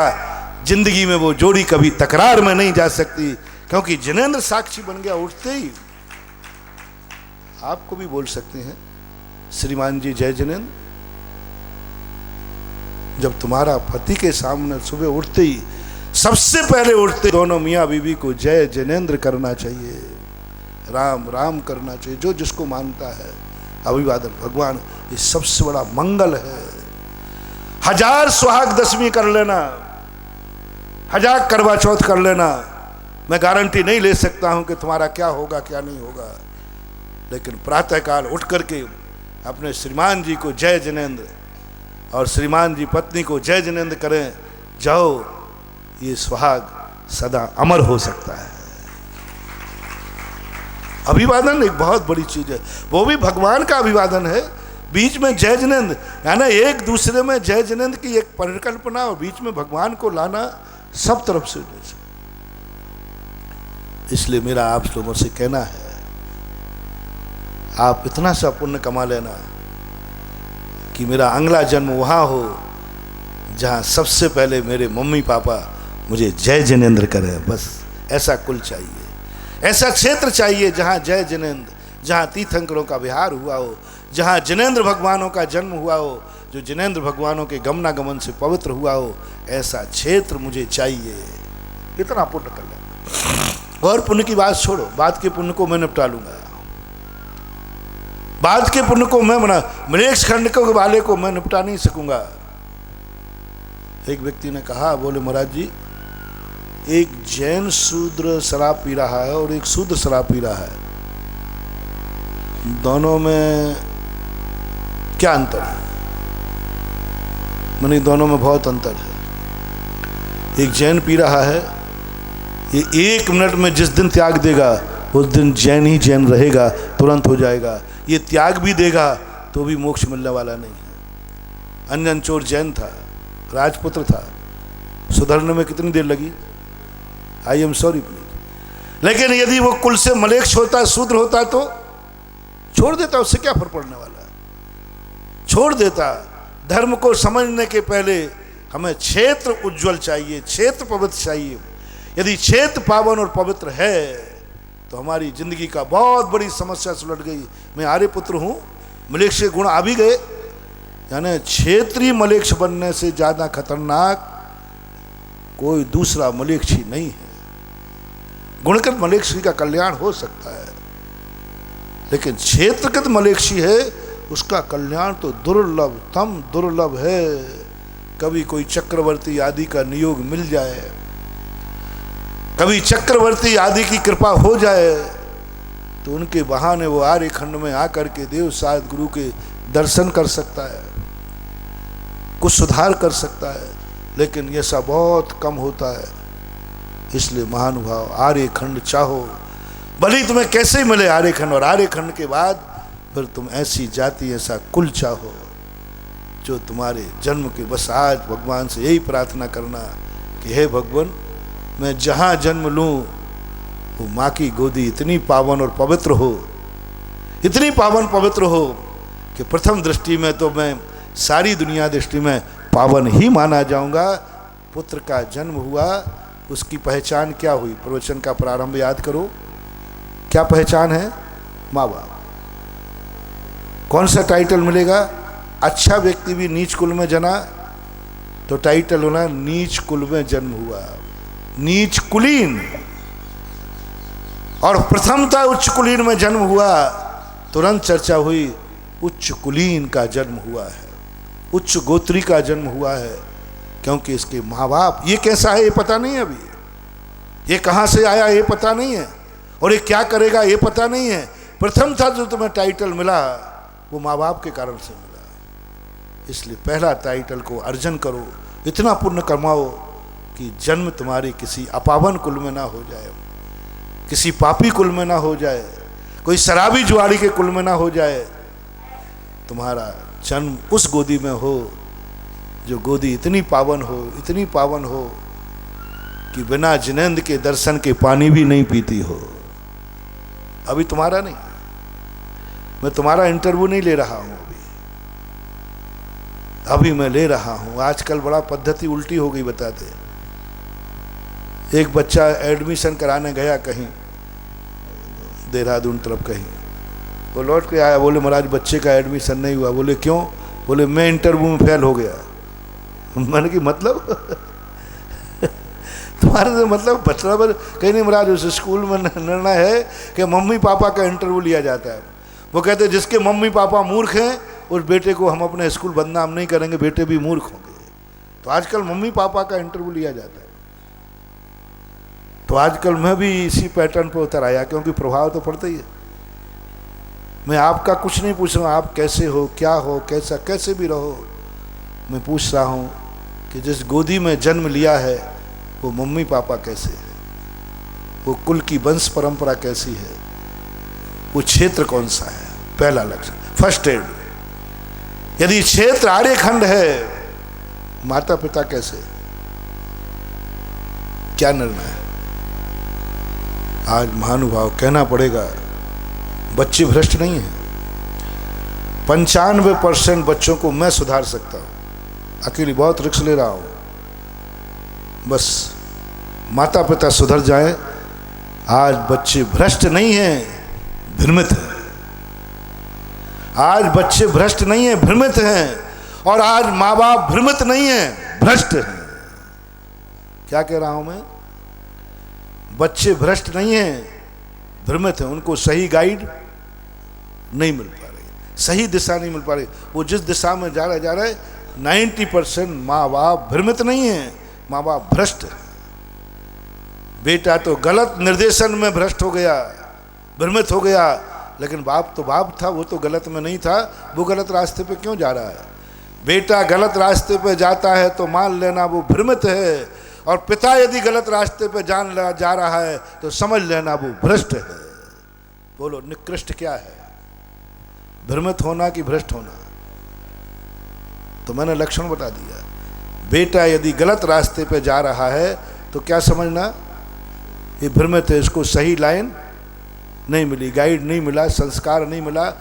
जिंदगी में वो जोड़ी कभी तकरार में नहीं जा सकती, क्योंकि जिनेंद्र साक्षी बन गया। उठते ही आपको भी बोल सकते हैं श्रीमान जी जय जिनेंद्र। जब तुम्हारा पति के सामने सुबह उठते ही सबसे पहले उठते दोनों मियाँ बीवी को जय जिनेंद्र करना चाहिए, राम राम करना चाहिए। जो जिसको मानता है अभिवादन भगवान, ये सबसे बड़ा मंगल है। 1000 सुहाग दशमी कर लेना, 1000 करवा चौथ कर लेना, मैं गारंटी नहीं ले सकता हूं कि तुम्हारा क्या होगा क्या नहीं होगा, लेकिन प्रातःकाल उठ करके अपने श्रीमान जी को जय जिनेंद्र और श्रीमान जी पत्नी को जय जिनेंद्र करें, जाओ, ये सुहाग सदा अमर हो सकता है। अभिवादन एक बहुत बड़ी चीज है, वो भी भगवान का अभिवादन है। बीच में जय जिनेंद्र, यानी एक दूसरे में जय जिनेंद्र की एक परिकल्पना और बीच में भगवान को लाना सब तरफ से। इसलिए मेरा आप लोगों से कहना है, आप इतना सा पुण्य कमा लेना कि मेरा अगला जन्म वहाँ हो जहाँ सबसे पहले मेरे मम्मी पापा मुझे जय जिनेंद्र करें। बस ऐसा कुल चाहिए, ऐसा क्षेत्र चाहिए जहाँ जय जिनेंद्र, जहाँ तीर्थंकरों का विहार हुआ हो, जहाँ जिनेंद्र भगवानों का जन्म हुआ हो, जो जिनेंद्र भगवानों के गमनागमन से पवित्र हुआ हो, ऐसा क्षेत्र मुझे चाहिए। इतना पुण्य कर लेना। और पुण्य की बात छोड़ो, बाद के पुण्य को मैं निपटा लूंगा, बाद के पुण्य को मैं बना, मृक्ष खंड के वाले को मैं निपटा नहीं सकूंगा। एक व्यक्ति ने कहा, बोले महाराज जी, एक जैन शूद्र शराब पी रहा है और एक शूद्र शराब पी रहा है, दोनों में क्या अंतर है? मैंने दोनों में बहुत अंतर है। एक जैन पी रहा है, ये 1 मिनट में जिस दिन त्याग देगा उस दिन जैन ही जैन रहेगा, तुरंत हो जाएगा। ये त्याग भी देगा तो भी मोक्ष मिलने वाला नहीं है। अंजन चोर जैन था, राजपुत्र था, सुधरने में कितनी देर लगी? I am sorry please. लेकिन यदि वो कुल से मलेच्छ होता, शूद्र होता तो छोड़ देता, उससे क्या फर्क पड़ने वाला, छोड़ देता। धर्म को समझने के पहले हमें क्षेत्र उज्जवल चाहिए, क्षेत्र पवित्र चाहिए। यदि क्षेत्र पावन और पवित्र है तो हमारी जिंदगी का बहुत बड़ी समस्या सुलझ गई। मैं आर्य पुत्र हूँ, मलेच्छ के गुण आ भी गए, यानी क्षेत्रीय मलेच्छ बनने से ज़्यादा खतरनाक कोई दूसरा मलेच्छ ही नहीं है। गुणकृत मलेच्छ का कल्याण हो सकता है, लेकिन क्षेत्रकृत मलेच्छी है उसका कल्याण तो दुर्लभ तम दुर्लभ है। कभी कोई चक्रवर्ती आदि का नियोग मिल जाए, कभी चक्रवर्ती आदि की कृपा हो जाए तो उनके बहाने वो आर्य खंड में आकर के देव साध गुरु के दर्शन कर सकता है, कुछ सुधार कर सकता है, लेकिन ये सब बहुत कम होता है। इसलिए महानुभाव आर्य खंड चाहो, भले तुम्हें कैसे मिले आर्य खंड, और आर्य खंड के बाद फिर तुम ऐसी जाति ऐसा कुल चाहो जो तुम्हारे जन्म के। बस आज भगवान से यही प्रार्थना करना कि हे भगवान, मैं जहाँ जन्म लूँ वो माँ की गोदी इतनी पावन और पवित्र हो, इतनी पावन पवित्र हो कि प्रथम दृष्टि में तो मैं सारी दुनिया दृष्टि में पावन ही माना जाऊँगा। पुत्र का जन्म हुआ, उसकी पहचान क्या हुई? प्रवचन का प्रारंभ याद करो, क्या पहचान है? माँ बाप। कौन सा टाइटल मिलेगा? अच्छा व्यक्ति भी नीच कुल में जना तो टाइटल होना नीच कुल में जन्म हुआ, नीच कुलीन। और प्रथमता उच्च कुलीन में जन्म हुआ, तुरंत चर्चा हुई उच्च कुलीन का जन्म हुआ है, उच्च गोत्री का जन्म हुआ है, क्योंकि इसके माँ बाप, ये कैसा है ये पता नहीं है, अभी ये कहाँ से आया ये पता नहीं है, और ये क्या करेगा ये पता नहीं है। प्रथम था जो तुम्हें टाइटल मिला वो माँ बाप के कारण से मिला। इसलिए पहला टाइटल को अर्जन करो, इतना पुण्य कमाओ कि जन्म तुम्हारे किसी अपावन कुल में ना हो जाए, किसी पापी कुल में ना हो जाए, कोई शराबी जुआरी के कुल में ना हो जाए। तुम्हारा जन्म उस गोदी में हो जो गोदी इतनी पावन हो, इतनी पावन हो कि बिना जिनेंद्र के दर्शन के पानी भी नहीं पीती हो। अभी तुम्हारा नहीं, मैं तुम्हारा इंटरव्यू नहीं ले रहा हूं, अभी मैं ले रहा हूं। आजकल बड़ा पद्धति उल्टी हो गई बताते। एक बच्चा एडमिशन कराने गया कहीं देहरादून तरफ कहीं, वो लौट के आया, बोले महाराज बच्चे का एडमिशन नहीं हुआ। बोले क्यों? बोले मैं इंटरव्यू में फेल हो गया। मैंने कि मतलब तुम्हारे तो मतलब बच्चा कहीं नहीं महाराज, उस स्कूल में निर्णय है कि मम्मी पापा का इंटरव्यू लिया जाता है। वो कहते जिसके मम्मी पापा मूर्ख हैं उस बेटे को हम अपने स्कूल बदनाम नहीं करेंगे, बेटे भी मूर्ख होंगे। तो आजकल मम्मी पापा का इंटरव्यू लिया जाता है। तो आजकल मैं भी इसी पैटर्न पर उतर आया, क्योंकि प्रभाव तो पड़ता ही है। मैं आपका कुछ नहीं पूछ रहा हूँ, आप कैसे हो, क्या हो, कैसा, कैसे भी रहो। मैं पूछ रहा हूँ कि जिस गोदी में जन्म लिया है वो मम्मी पापा कैसे है, वो कुल की वंश परंपरा कैसी है, वो क्षेत्र कौन सा है। पहला लक्षण, फर्स्ट एड। यदि क्षेत्र आर्यखंड है, माता पिता कैसे, क्या निर्णय है। आज महानुभाव कहना पड़ेगा, बच्चे भ्रष्ट नहीं हैं। 95% बच्चों को मैं सुधार सकता हूं, अकेली बहुत रिस्क ले रहा हूं। बस माता पिता सुधर जाएं। आज बच्चे भ्रष्ट नहीं हैं, भ्रमित हैं। आज बच्चे भ्रष्ट नहीं हैं, भ्रमित हैं। और आज माँ बाप भ्रमित नहीं हैं, भ्रष्ट हैं। क्या कह रहा हूं मैं? बच्चे भ्रष्ट नहीं हैं, भ्रमित हैं। उनको सही गाइड नहीं मिल पा रही, सही दिशा नहीं मिल पा रही। वो जिस दिशा में जा रहा है 90% माँ बाप भ्रमित नहीं है, माँ बाप भ्रष्ट है। बेटा तो गलत निर्देशन में भ्रष्ट हो गया, भ्रमित हो गया, लेकिन बाप तो बाप था, वो तो गलत में नहीं था। वो गलत रास्ते पे क्यों जा रहा है? बेटा गलत रास्ते पे जाता है तो मान लेना वो भ्रमित है, और पिता यदि गलत रास्ते पे जा रहा है तो समझ लेना वो भ्रष्ट है। बोलो निकृष्ट क्या है, भ्रमित होना कि भ्रष्ट होना? तो मैंने लक्षण बता दिया। बेटा यदि गलत रास्ते पे जा रहा है तो क्या समझना, ये भ्रमित है, इसको सही लाइन नहीं मिली, गाइड नहीं मिला, संस्कार नहीं मिला।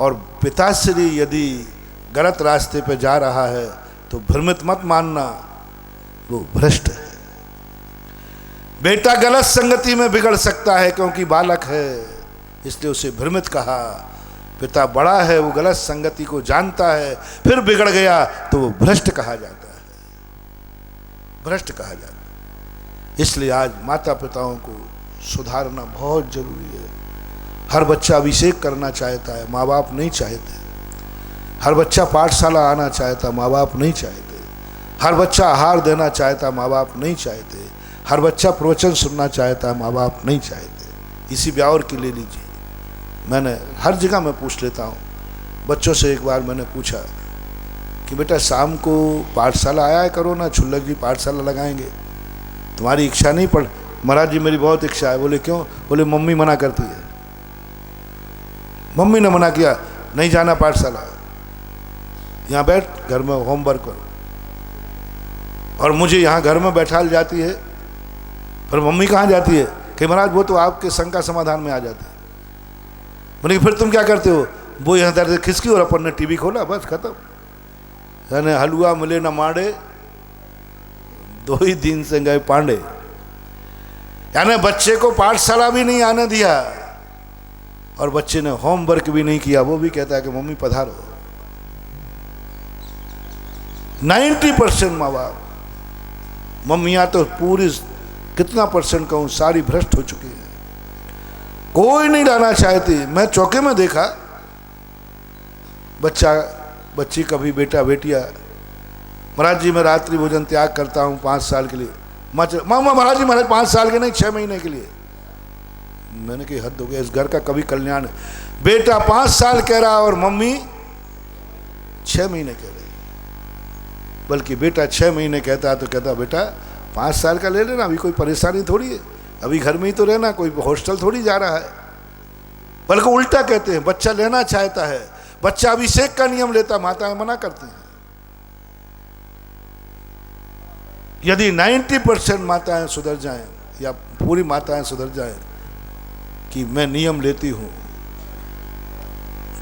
और पिताश्री यदि गलत रास्ते पे जा रहा है तो भ्रमित मत मानना, वो भ्रष्ट है। बेटा गलत संगति में बिगड़ सकता है क्योंकि बालक है, इसलिए उसे भ्रमित कहा। पिता बड़ा है, वो गलत संगति को जानता है, फिर बिगड़ गया तो वो भ्रष्ट कहा जाता है, भ्रष्ट कहा जाता है। इसलिए आज माता पिताओं को सुधारना बहुत जरूरी है। हर बच्चा अभिषेक करना चाहता है, माँ बाप नहीं चाहते। हर बच्चा पाठशाला आना चाहता, माँ बाप नहीं चाहते। हर बच्चा आहार देना चाहता, माँ बाप नहीं चाहते। हर बच्चा प्रवचन सुनना चाहता, माँ बाप नहीं चाहते। इसी ब्यावर की ले लीजिए, मैंने हर जगह मैं पूछ लेता हूँ बच्चों से। एक बार मैंने पूछा कि बेटा शाम को पाठशाला आया करो ना, छुल्लक जी पाठशाला लगाएंगे, तुम्हारी इच्छा नहीं? पढ़ महाराज जी मेरी बहुत इच्छा है। बोले क्यों? बोले मम्मी मना करती है। मम्मी ने मना किया, नहीं जाना पाठशाला, यहाँ बैठ घर में होमवर्क करो। और मुझे यहाँ घर में बैठा जाती है, पर मम्मी कहाँ जाती है कि महाराज वो तो आपके शंका समाधान में आ जाती है। बोले फिर तुम क्या करते हो? वो यहाँ दर्द खिसकी और अपन ने टीवी खोला, बस खत्म। यानी हलवा मिले न मांडे, 2 ही दिन से गए पांडे। यानी बच्चे को पाठशाला भी नहीं आने दिया और बच्चे ने होमवर्क भी नहीं किया, वो भी कहता है कि मम्मी पधारो। 90% माँ बाप, मम्मियाँ तो पूरी कितना परसेंट कहूँ, सारी भ्रष्ट हो चुकी है। कोई नहीं लाना चाहती। मैं चौके में देखा बच्चा बच्ची, कभी बेटा बेटिया, महाराज जी मैं रात्रि भोजन त्याग करता हूँ 5 साल के लिए। मामा महाराज जी, महाराज 5 साल के नहीं 6 महीने के लिए। मैंने कहा हद हो गया, इस घर का कभी कल्याण है। बेटा 5 साल कह रहा और मम्मी 6 महीने कह रही। बल्कि बेटा 6 महीने कहता है तो कहता बेटा 5 साल का ले लेना, अभी कोई परेशानी थोड़ी है, अभी घर में ही तो रहना, कोई हॉस्टल थोड़ी जा रहा है। बल्कि उल्टा कहते हैं, बच्चा लेना चाहता है, बच्चा अभिषेक का नियम लेता, माताएं मना करती हैं। यदि 90% माताएं सुधर जाएं या पूरी माताएं सुधर जाएं कि मैं नियम लेती हूं,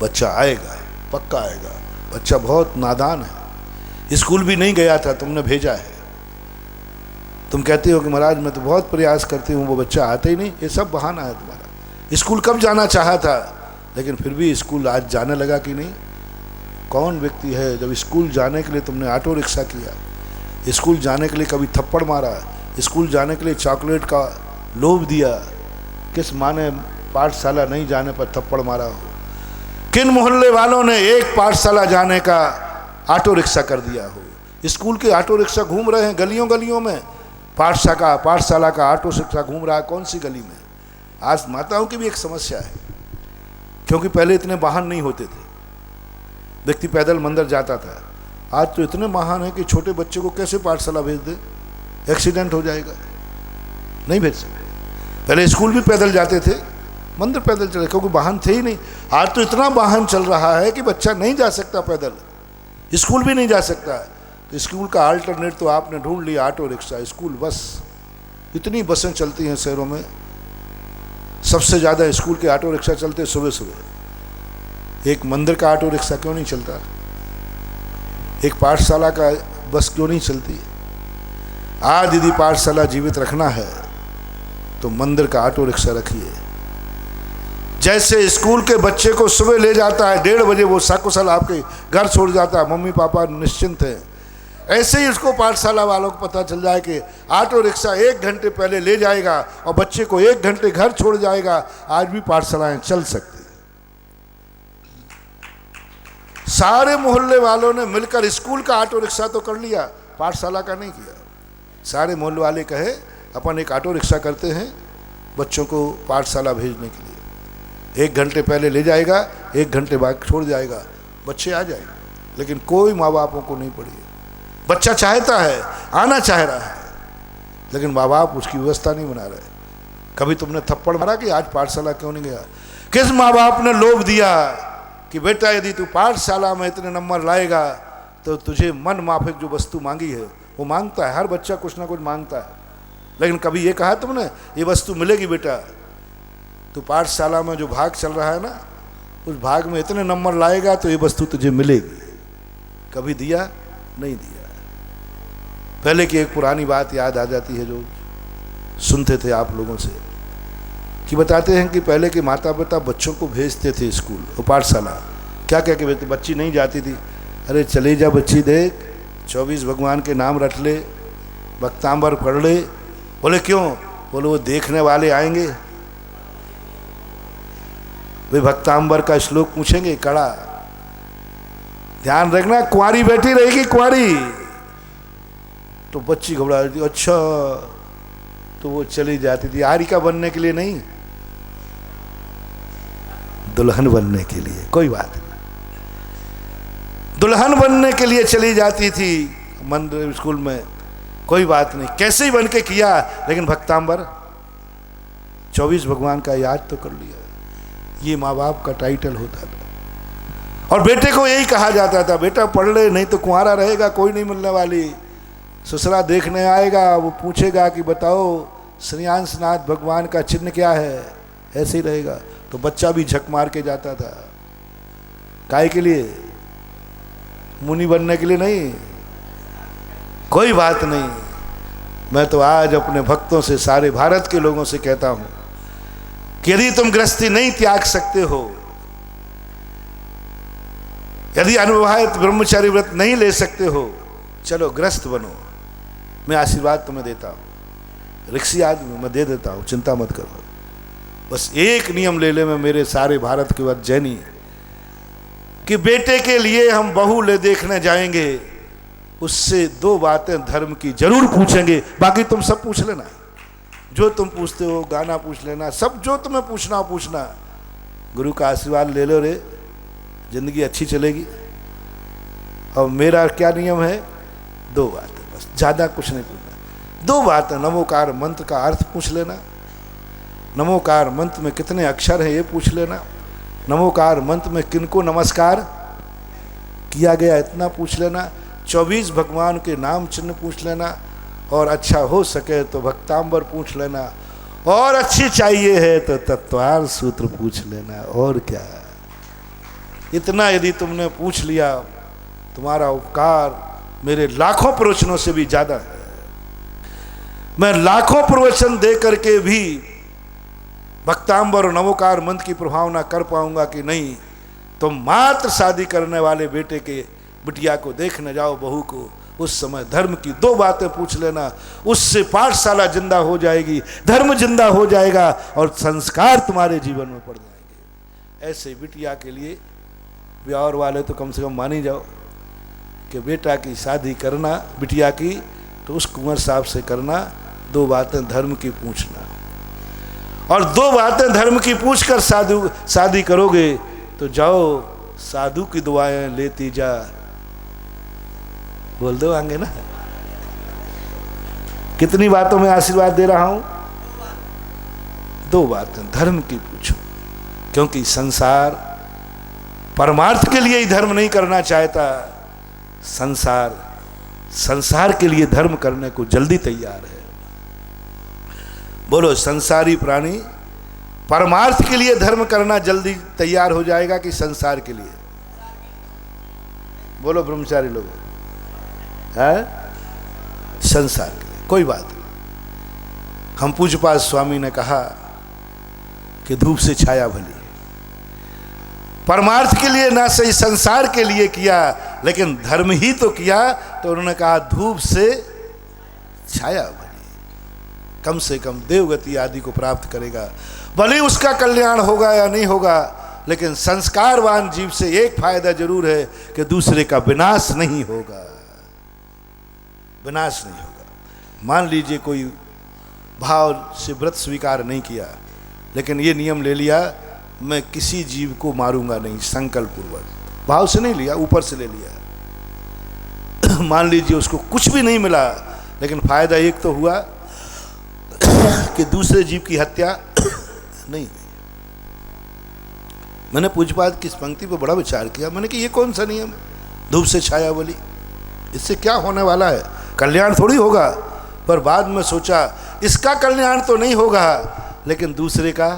बच्चा आएगा, पक्का आएगा। बच्चा बहुत नादान है, स्कूल भी नहीं गया था, तुमने भेजा है। तुम कहती हो कि महाराज मैं तो बहुत प्रयास करती हूँ, वो बच्चा आता ही नहीं। ये सब बहाना है तुम्हारा। स्कूल कब जाना चाहा था, लेकिन फिर भी स्कूल आज जाने लगा कि नहीं? कौन व्यक्ति है जब स्कूल जाने के लिए तुमने ऑटो रिक्शा किया, स्कूल जाने के लिए कभी थप्पड़ मारा, स्कूल जाने के लिए चॉकलेट का लोभ दिया? किस माँ ने पाठशाला नहीं जाने पर थप्पड़ मारा हो? किन मोहल्ले वालों ने एक पाठशाला जाने का ऑटो रिक्शा कर दिया हो? स्कूल के ऑटो रिक्शा घूम रहे हैं गलियों गलियों में, पाठशाला का ऑटो रिक्शा घूम रहा है कौन सी गली में? आज माताओं की भी एक समस्या है, क्योंकि पहले इतने वाहन नहीं होते थे, व्यक्ति पैदल मंदिर जाता था। आज तो इतने वाहन है कि छोटे बच्चे को कैसे पाठशाला भेज दे, एक्सीडेंट हो जाएगा, नहीं भेज सकते। पहले स्कूल भी पैदल जाते थे, मंदिर पैदल चले, क्योंकि वाहन थे ही नहीं। आज तो इतना वाहन चल रहा है कि बच्चा नहीं जा सकता पैदल, स्कूल भी नहीं जा सकता। तो स्कूल का अल्टरनेट तो आपने ढूंढ लिया, ऑटो रिक्शा, स्कूल बस। इतनी बसें चलती हैं शहरों में, सबसे ज़्यादा स्कूल के ऑटो रिक्शा चलते सुबह सुबह। एक मंदिर का ऑटो रिक्शा क्यों नहीं चलता? एक पाठशाला का बस क्यों नहीं चलती? आज यदि पाठशाला जीवित रखना है तो मंदिर का ऑटो रिक्शा रखिए। जैसे स्कूल के बच्चे को सुबह ले जाता है 1:30 बजे, वो सकुशल आपके घर छोड़ जाता है, मम्मी पापा निश्चिंत हैं, ऐसे ही उसको पाठशाला वालों को पता चल जाए कि ऑटो रिक्शा 1 घंटे पहले ले जाएगा और बच्चे को 1 घंटे घर छोड़ जाएगा। आज भी पाठशालाएं चल सकती। सारे मोहल्ले वालों ने मिलकर स्कूल का ऑटो रिक्शा तो कर लिया, पाठशाला का नहीं किया। सारे मोहल्ले वाले कहे अपन एक ऑटो रिक्शा करते हैं बच्चों को पाठशाला भेजने के लिए, 1 घंटे पहले ले जाएगा, 1 घंटे बाद छोड़ जाएगा, बच्चे आ जाएंगे। लेकिन कोई माँ बापों को नहीं पड़ी है। बच्चा चाहता है, आना चाह रहा है, लेकिन माँ बाप उसकी व्यवस्था नहीं बना रहे। कभी तुमने थप्पड़ मारा कि आज पाठशाला क्यों नहीं गया? किस माँ बाप ने लोभ दिया कि बेटा यदि तू पाठशाला में इतने नंबर लाएगा तो तुझे मन माफिक जो वस्तु मांगी है वो मांगता है। हर बच्चा कुछ ना कुछ मांगता है, लेकिन कभी ये कहा तुमने ये वस्तु मिलेगी बेटा, तो पाठशाला में जो भाग चल रहा है ना, उस भाग में इतने नंबर लाएगा तो ये वस्तु तुझे मिलेगी? कभी दिया? नहीं दिया। पहले की एक पुरानी बात याद आ जाती है जो सुनते थे आप लोगों से, कि बताते हैं कि पहले के माता पिता बच्चों को भेजते थे स्कूल और पाठशाला। क्या क्या कहते, बच्ची नहीं जाती थी, अरे चले जा बच्ची, देख 24 भगवान के नाम रट ले, भक्तांबर पढ़ ले। बोले क्यों? बोले वो देखने वाले आएंगे, वे भक्तांबर का श्लोक पूछेंगे कड़ा। ध्यान रखना, कुंवारी बैठी रहेगी, कुंवारी। तो बच्ची घबरा जाती, अच्छा, तो वो चली जाती थी। आरिका बनने के लिए नहीं, दुल्हन बनने के लिए। कोई बात नहीं, दुल्हन बनने के लिए चली जाती थी मंदिर स्कूल में, कोई बात नहीं, कैसे ही बन के किया, लेकिन भक्तांबर 24 भगवान का याद तो कर लिया। ये माँ बाप का टाइटल होता था। और बेटे को यही कहा जाता था, बेटा पढ़ ले, नहीं तो कुंवारा रहेगा, कोई नहीं मिलने वाली। ससुरा देखने आएगा, वो पूछेगा कि बताओ श्रेयांशनाथ भगवान का चिन्ह क्या है, ऐसे ही रहेगा। तो बच्चा भी झक मार के जाता था। काहे के लिए? मुनि बनने के लिए नहीं। कोई बात नहीं, मैं तो आज अपने भक्तों से, सारे भारत के लोगों से कहता हूं कि यदि तुम गृहस्थी नहीं त्याग सकते हो, यदि अनविवाहित ब्रह्मचारी व्रत नहीं ले सकते हो, चलो गृहस्थ बनो। मैं आशीर्वाद तुम्हें देता हूं, रिक्सी आदमी मैं दे देता हूं, चिंता मत करो। बस एक नियम ले ले में मेरे सारे भारत के बाद जैनी, कि बेटे के लिए हम बहू ले देखने जाएंगे, उससे 2 बातें धर्म की जरूर पूछेंगे, बाकी तुम सब पूछ लेना, जो तुम पूछते हो, गाना पूछ लेना, सब जो तुम्हें पूछना पूछना। गुरु का आशीर्वाद ले लो रे, जिंदगी अच्छी चलेगी। और मेरा क्या नियम है? 2 बातें बस, ज़्यादा कुछ नहीं पूछना। दो बातें, नमोकार मंत्र का अर्थ पूछ लेना, नमोकार मंत्र में कितने अक्षर हैं ये पूछ लेना, नमोकार मंत्र में किनको नमस्कार किया गया इतना पूछ लेना, 24 भगवान के नाम चिन्ह पूछ लेना, और अच्छा हो सके तो भक्तांबर पूछ लेना, और अच्छी चाहिए है तो तत्वार सूत्र पूछ लेना। और क्या, इतना यदि तुमने पूछ लिया, तुम्हारा उपकार मेरे लाखों प्रवचनों से भी ज़्यादा है। मैं लाखों प्रवचन दे करके भी भक्तांबर और नमोकार मंत्र की प्रभावना कर पाऊंगा कि नहीं? तो मात्र शादी करने वाले बेटे के बिटिया को देखने जाओ, बहू को, उस समय धर्म की दो बातें पूछ लेना, उससे पाठशाला जिंदा हो जाएगी, धर्म जिंदा हो जाएगा और संस्कार तुम्हारे जीवन में पड़ जाएंगे। ऐसे बिटिया के लिए ब्याह वाले तो कम से कम मान ही जाओ कि बेटा की शादी करना, बिटिया की, तो उस कुंवर साहब से करना, दो बातें धर्म की पूछना, और दो बातें धर्म की पूछकर शादी करोगे तो जाओ साधु की दुआएं लेती जा। बोल दो आगे ना, कितनी बातों में आशीर्वाद दे रहा हूं? दो बातें धर्म की पूछो, क्योंकि संसार परमार्थ के लिए ही धर्म नहीं करना चाहता, संसार के लिए धर्म करने को जल्दी तैयार है। बोलो, संसारी प्राणी परमार्थ के लिए धर्म करना जल्दी तैयार हो जाएगा कि संसार के लिए? बोलो ब्रह्मचारी लोग, है संसार के लिए। कोई बात नहीं। हम पूज्यपाद स्वामी ने कहा कि धूप से छाया भली, परमार्थ के लिए ना सही संसार के लिए किया, लेकिन धर्म ही तो किया, तो उन्होंने कहा धूप से छाया भली, कम से कम देवगति आदि को प्राप्त करेगा। भले उसका कल्याण होगा या नहीं होगा, लेकिन संस्कारवान जीव से एक फायदा जरूर है कि दूसरे का विनाश नहीं होगा, विनाश नहीं होगा। मान लीजिए कोई भाव से व्रत स्वीकार नहीं किया, लेकिन ये नियम ले लिया मैं किसी जीव को मारूंगा नहीं, संकल्प पूर्वक, भाव से नहीं लिया, ऊपर से ले लिया। मान लीजिए उसको कुछ भी नहीं मिला, लेकिन फायदा एक तो हुआ कि दूसरे जीव की हत्या नहीं हुई। मैंने पूज्यपाद की इस पंक्ति पर बड़ा विचार किया। मैंने कि ये कौन सा नियम, धूप से छाया बोली, इससे क्या होने वाला है? कल्याण थोड़ी होगा। पर बाद में सोचा इसका कल्याण तो नहीं होगा, लेकिन दूसरे का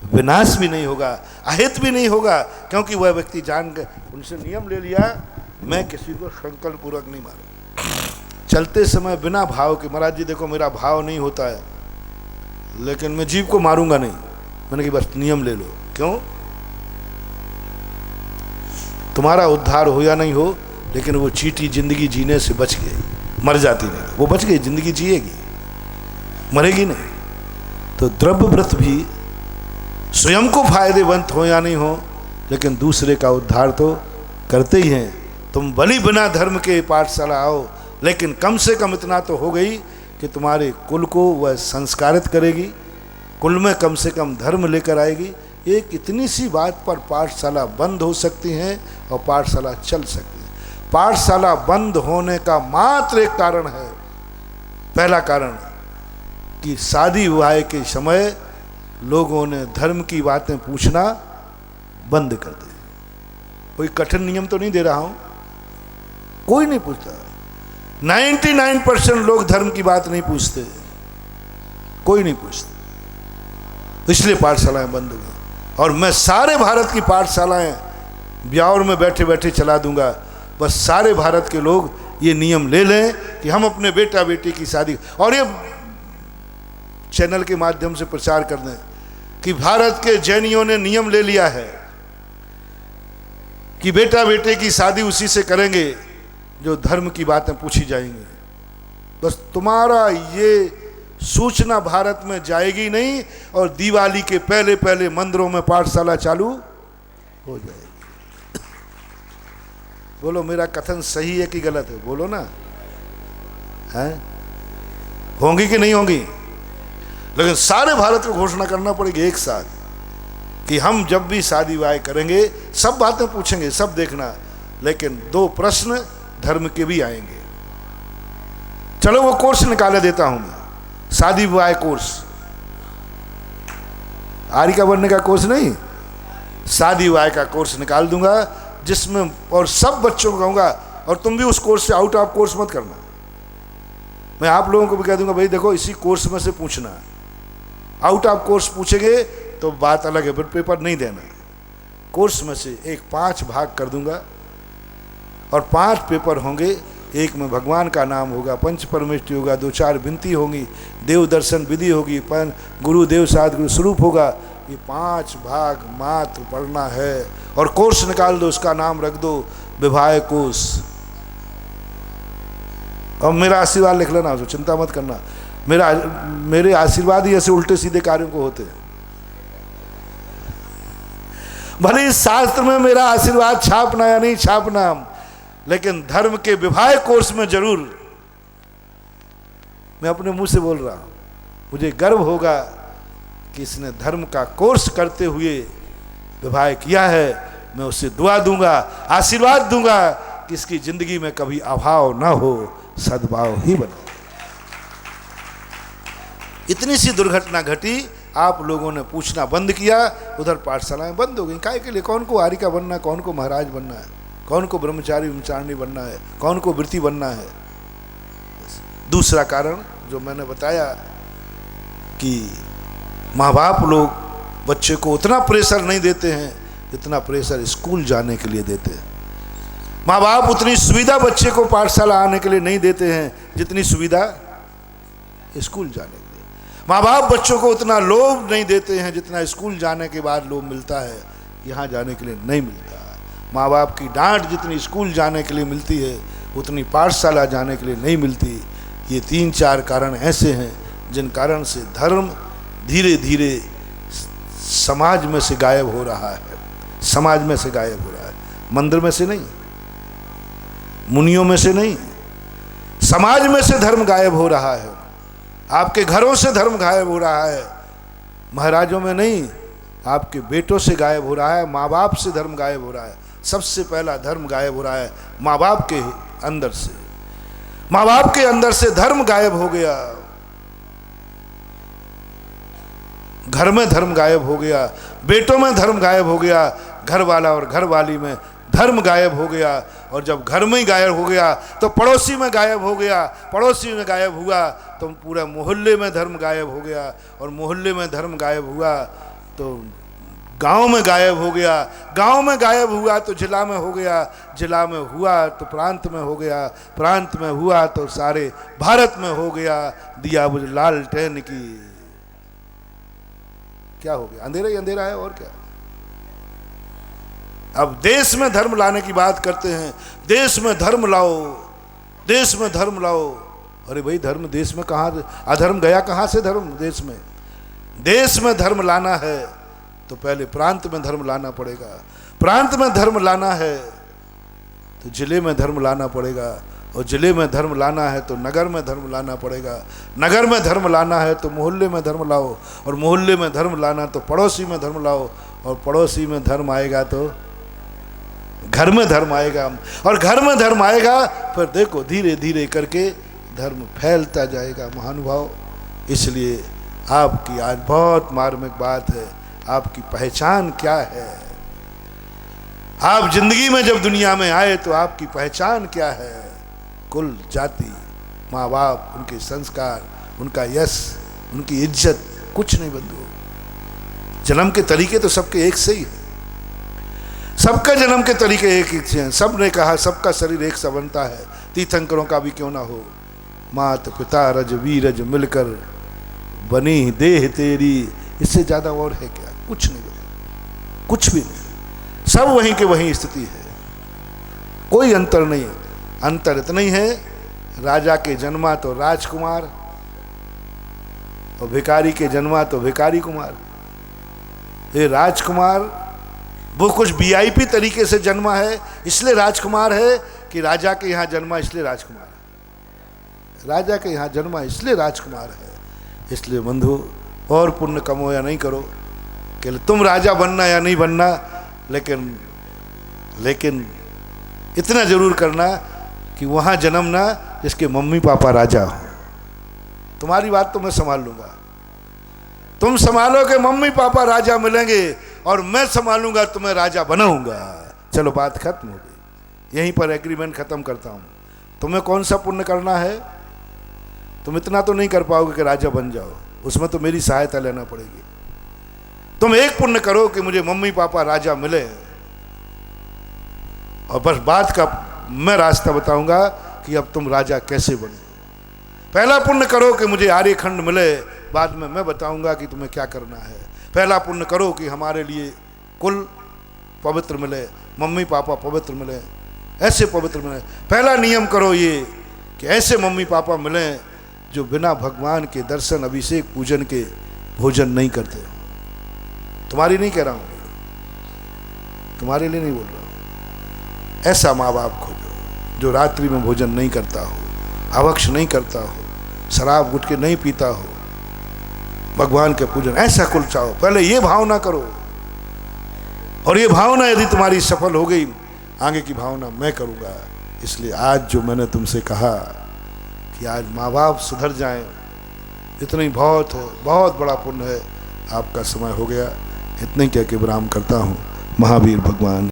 विनाश भी नहीं होगा, अहित भी नहीं होगा, क्योंकि वह व्यक्ति जान कर उनसे नियम ले लिया मैं किसी को संकल्प पूर्वक नहीं मारूं। चलते समय बिना भाव के, महाराज जी देखो मेरा भाव नहीं होता है, लेकिन मैं जीव को मारूंगा नहीं। मैंने कहा बस नियम ले लो। क्यों? तुम्हारा उद्धार हो या नहीं हो, लेकिन वो चींटी जिंदगी जीने से बच गई, मर जाती नहीं, वो बच गई, जिंदगी जिएगी, मरेगी नहीं। तो द्रव्य व्रत भी स्वयं को फायदेमंद हो या नहीं हो, लेकिन दूसरे का उद्धार तो करते ही हैं। तुम भली बिना धर्म के पाठशाला आओ, लेकिन कम से कम इतना तो हो गई कि तुम्हारे कुल को वह संस्कारित करेगी, कुल में कम से कम धर्म लेकर आएगी। एक इतनी सी बात पर पाठशाला बंद हो सकती है और पाठशाला चल सकती है। पाठशाला बंद होने का मात्र एक कारण है, पहला कारण कि शादी विवाह के समय लोगों ने धर्म की बातें पूछना बंद कर दी। कोई कठिन नियम तो नहीं दे रहा हूं, कोई नहीं पूछता। 99% लोग धर्म की बात नहीं पूछते, कोई नहीं पूछता, इसलिए पाठशालाएं बंद हो गई। और मैं सारे भारत की पाठशालाएं ब्यावर में बैठे बैठे चला दूंगा, बस सारे भारत के लोग ये नियम ले लें कि हम अपने बेटा बेटी की शादी, और ये चैनल के माध्यम से प्रचार कर दें कि भारत के जैनियों ने नियम ले लिया है कि बेटा बेटे की शादी उसी से करेंगे जो धर्म की बातें पूछी जाएंगी। बस तुम्हारा ये सूचना भारत में जाएगी नहीं, और दिवाली के पहले पहले मंदिरों में पाठशाला चालू हो जाएगी। बोलो मेरा कथन सही है कि गलत है? बोलो ना, है होंगी कि नहीं होंगी? लेकिन सारे भारत को घोषणा करना पड़ेगी एक साथ कि हम जब भी शादी विवाह करेंगे सब बातें पूछेंगे, सब देखना, लेकिन 2 प्रश्न धर्म के भी आएंगे। चलो वो कोर्स निकाले देता हूं मैं, शादी विवाह कोर्स, आरिका बनने का कोर्स नहीं, शादी विवाह का कोर्स निकाल दूंगा, जिसमें और सब बच्चों को कहूँगा, और तुम भी उस कोर्स से आउट ऑफ कोर्स मत करना। मैं आप लोगों को भी कह दूंगा, भाई देखो इसी कोर्स में से पूछना, आउट ऑफ कोर्स पूछेंगे तो बात अलग है, फिर पेपर नहीं देना। कोर्स में से एक 5 भाग कर दूंगा और 5 पेपर होंगे। एक में भगवान का नाम होगा, पंच परमेष्टि होगा, 2-4 विनती होंगी, देव दर्शन विधि होगी, गुरुदेव साध गुरु स्वरूप होगा। ये 5 भाग मात्र पढ़ना है और कोर्स निकाल दो, उसका नाम रख दो विवाह कोर्स। और मेरा आशीर्वाद लिख लेना, उसको चिंता मत करना, मेरे आशीर्वाद ही ऐसे उल्टे सीधे कार्यों को होते हैं। भले इस शास्त्र में मेरा आशीर्वाद छापना या नहीं छापना, लेकिन धर्म के विवाह कोर्स में जरूर, मैं अपने मुंह से बोल रहा हूं, मुझे गर्व होगा कि इसने धर्म का कोर्स करते हुए विवाह किया है। मैं उसे दुआ दूंगा, आशीर्वाद दूंगा कि इसकी जिंदगी में कभी अभाव ना हो, सद्भाव ही बने। इतनी सी दुर्घटना घटी, आप लोगों ने पूछना बंद किया, उधर पाठशालाएं बंद हो गई। काहे के लिए? कौन को आरिका बनना है, कौन को महाराज बनना है, कौन को ब्रह्मचारी ब्रह्मचारिणी बनना है, कौन को वृत्ति बनना है। दूसरा कारण जो मैंने बताया कि माँ बाप लोग बच्चे को उतना प्रेशर नहीं देते हैं जितना प्रेशर स्कूल जाने के लिए देते हैं। माँ बाप उतनी सुविधा बच्चे को पाठशाला आने के लिए नहीं देते हैं जितनी सुविधा स्कूल जाने के लिए। माँ बाप बच्चों को उतना लोभ नहीं देते हैं जितना स्कूल जाने के बाद लोभ मिलता है, यहाँ जाने के लिए नहीं मिलता। माँ बाप की डांट जितनी स्कूल जाने के लिए मिलती है उतनी पाठशाला जाने के लिए नहीं मिलती। ये 3-4 कारण ऐसे हैं जिन कारण से धर्म धीरे धीरे समाज में से गायब हो रहा है, समाज में से गायब हो रहा है। मंदिर में से नहीं, मुनियों में से नहीं, समाज में से धर्म गायब हो रहा है। आपके घरों से धर्म गायब हो रहा है, महाराजों में नहीं, आपके बेटों से गायब हो रहा है, माँ बाप से धर्म गायब हो रहा है। सबसे पहला धर्म गायब हो रहा है माँ बाप के अंदर से। माँ बाप के अंदर से धर्म गायब हो गया, घर में धर्म गायब हो गया, बेटों में धर्म गायब हो गया, घर वाला और घर वाली में धर्म गायब हो गया। और जब घर में ही गायब हो गया तो पड़ोसी में गायब हो गया, पड़ोसी में गायब हुआ तो पूरा मोहल्ले में धर्म गायब हो गया, और मोहल्ले में धर्म गायब हुआ तो गांव में गायब हो गया, गांव में गायब हुआ तो जिला में हो गया, जिला में हुआ तो प्रांत में हो गया, प्रांत में हुआ तो सारे भारत में हो गया। दिया बुझ लालटेन की क्या हो गया? अंधेरा ही अंधेरा है, और क्या। अब देश में धर्म लाने की बात करते हैं, देश में धर्म लाओ, देश में धर्म लाओ। अरे भाई धर्म देश में कहाँ, अधर्म गया कहाँ से धर्म देश में? देश में धर्म लाना है तो पहले प्रांत में धर्म लाना पड़ेगा, प्रांत में धर्म लाना है तो जिले में धर्म लाना पड़ेगा, और जिले में धर्म लाना है तो नगर में धर्म लाना पड़ेगा, नगर में धर्म लाना है तो मोहल्ले में धर्म लाओ, और मोहल्ले में धर्म लाना तो पड़ोसी में धर्म लाओ, और पड़ोसी में धर्म आएगा तो घर में धर्म आएगा, और घर में धर्म आएगा फिर देखो धीरे धीरे करके धर्म फैलता जाएगा महानुभाव। इसलिए आपकी आज बहुत मार्मिक बात है, आपकी पहचान क्या है? आप जिंदगी में जब दुनिया में आए तो आपकी पहचान क्या है? कुल, जाति, माँ बाप, उनके संस्कार, उनका यश, उनकी इज्जत, कुछ नहीं बंधु। जन्म के तरीके तो सबके एक से ही है, सबका जन्म के तरीके एक ही से हैं। सब ने कहा सबका शरीर एक सा बनता है, तीर्थंकरों का भी क्यों ना हो। मात पिता रज वीरज मिलकर बनी देह तेरी, इससे ज़्यादा और है क्या? कुछ नहीं बने, कुछ भी नहीं, सब वहीं के वहीं स्थिति है, कोई अंतर नहीं। अंतर इतना ही है, राजा के जन्मा तो राजकुमार, और भिखारी के जन्मा तो भिखारी कुमार। ये राजकुमार वो कुछ वीआईपी तरीके से जन्मा है इसलिए राजकुमार है, कि राजा के यहाँ जन्मा इसलिए राजकुमार है, राजा के यहाँ जन्मा इसलिए राजकुमार है। इसलिए बंधु और पुण्य कमो या नहीं करो कि तुम राजा बनना या नहीं बनना, लेकिन इतना जरूर करना कि वहाँ जन्मना जिसके मम्मी पापा राजा हो। तुम्हारी बात तो मैं संभाल लूंगा, तुम संभालो कि मम्मी पापा राजा मिलेंगे और मैं संभालूंगा, तुम्हें राजा बनाऊंगा। चलो बात खत्म हो गई, यहीं पर एग्रीमेंट खत्म करता हूं। तुम्हें कौन सा पुण्य करना है? तुम इतना तो नहीं कर पाओगे कि राजा बन जाओ, उसमें तो मेरी सहायता लेना पड़ेगी। तुम एक पुण्य करो कि मुझे मम्मी पापा राजा मिले, और बस बात का मैं रास्ता बताऊंगा कि अब तुम राजा कैसे बनो। पहला पुण्य करो कि मुझे आर्यखंड मिले, बाद में मैं बताऊंगा कि तुम्हें क्या करना है। पहला पुण्य करो कि हमारे लिए कुल पवित्र मिले, मम्मी पापा पवित्र मिले, ऐसे पवित्र मिले। पहला नियम करो ये कि ऐसे मम्मी पापा मिलें जो बिना भगवान के दर्शन, अभिषेक, पूजन के भोजन नहीं करते। तुम्हारी नहीं कह रहा हूँ, तुम्हारे लिए नहीं बोल रहा हूँ। ऐसा माँ बाप खोजो जो रात्रि में भोजन नहीं करता हो, अभक्ष नहीं करता हो, शराब गुटखे नहीं पीता हो, भगवान के पूजन, ऐसा कुल चाहो। पहले ये भावना करो, और ये भावना यदि तुम्हारी सफल हो गई, आगे की भावना मैं करूँगा। इसलिए आज जो मैंने तुमसे कहा कि आज माँ बाप सुधर जाएं, इतना ही बहुत है, बहुत बड़ा पुण्य है। आपका समय हो गया, इतने कह के विराम करता हूँ। महावीर भगवान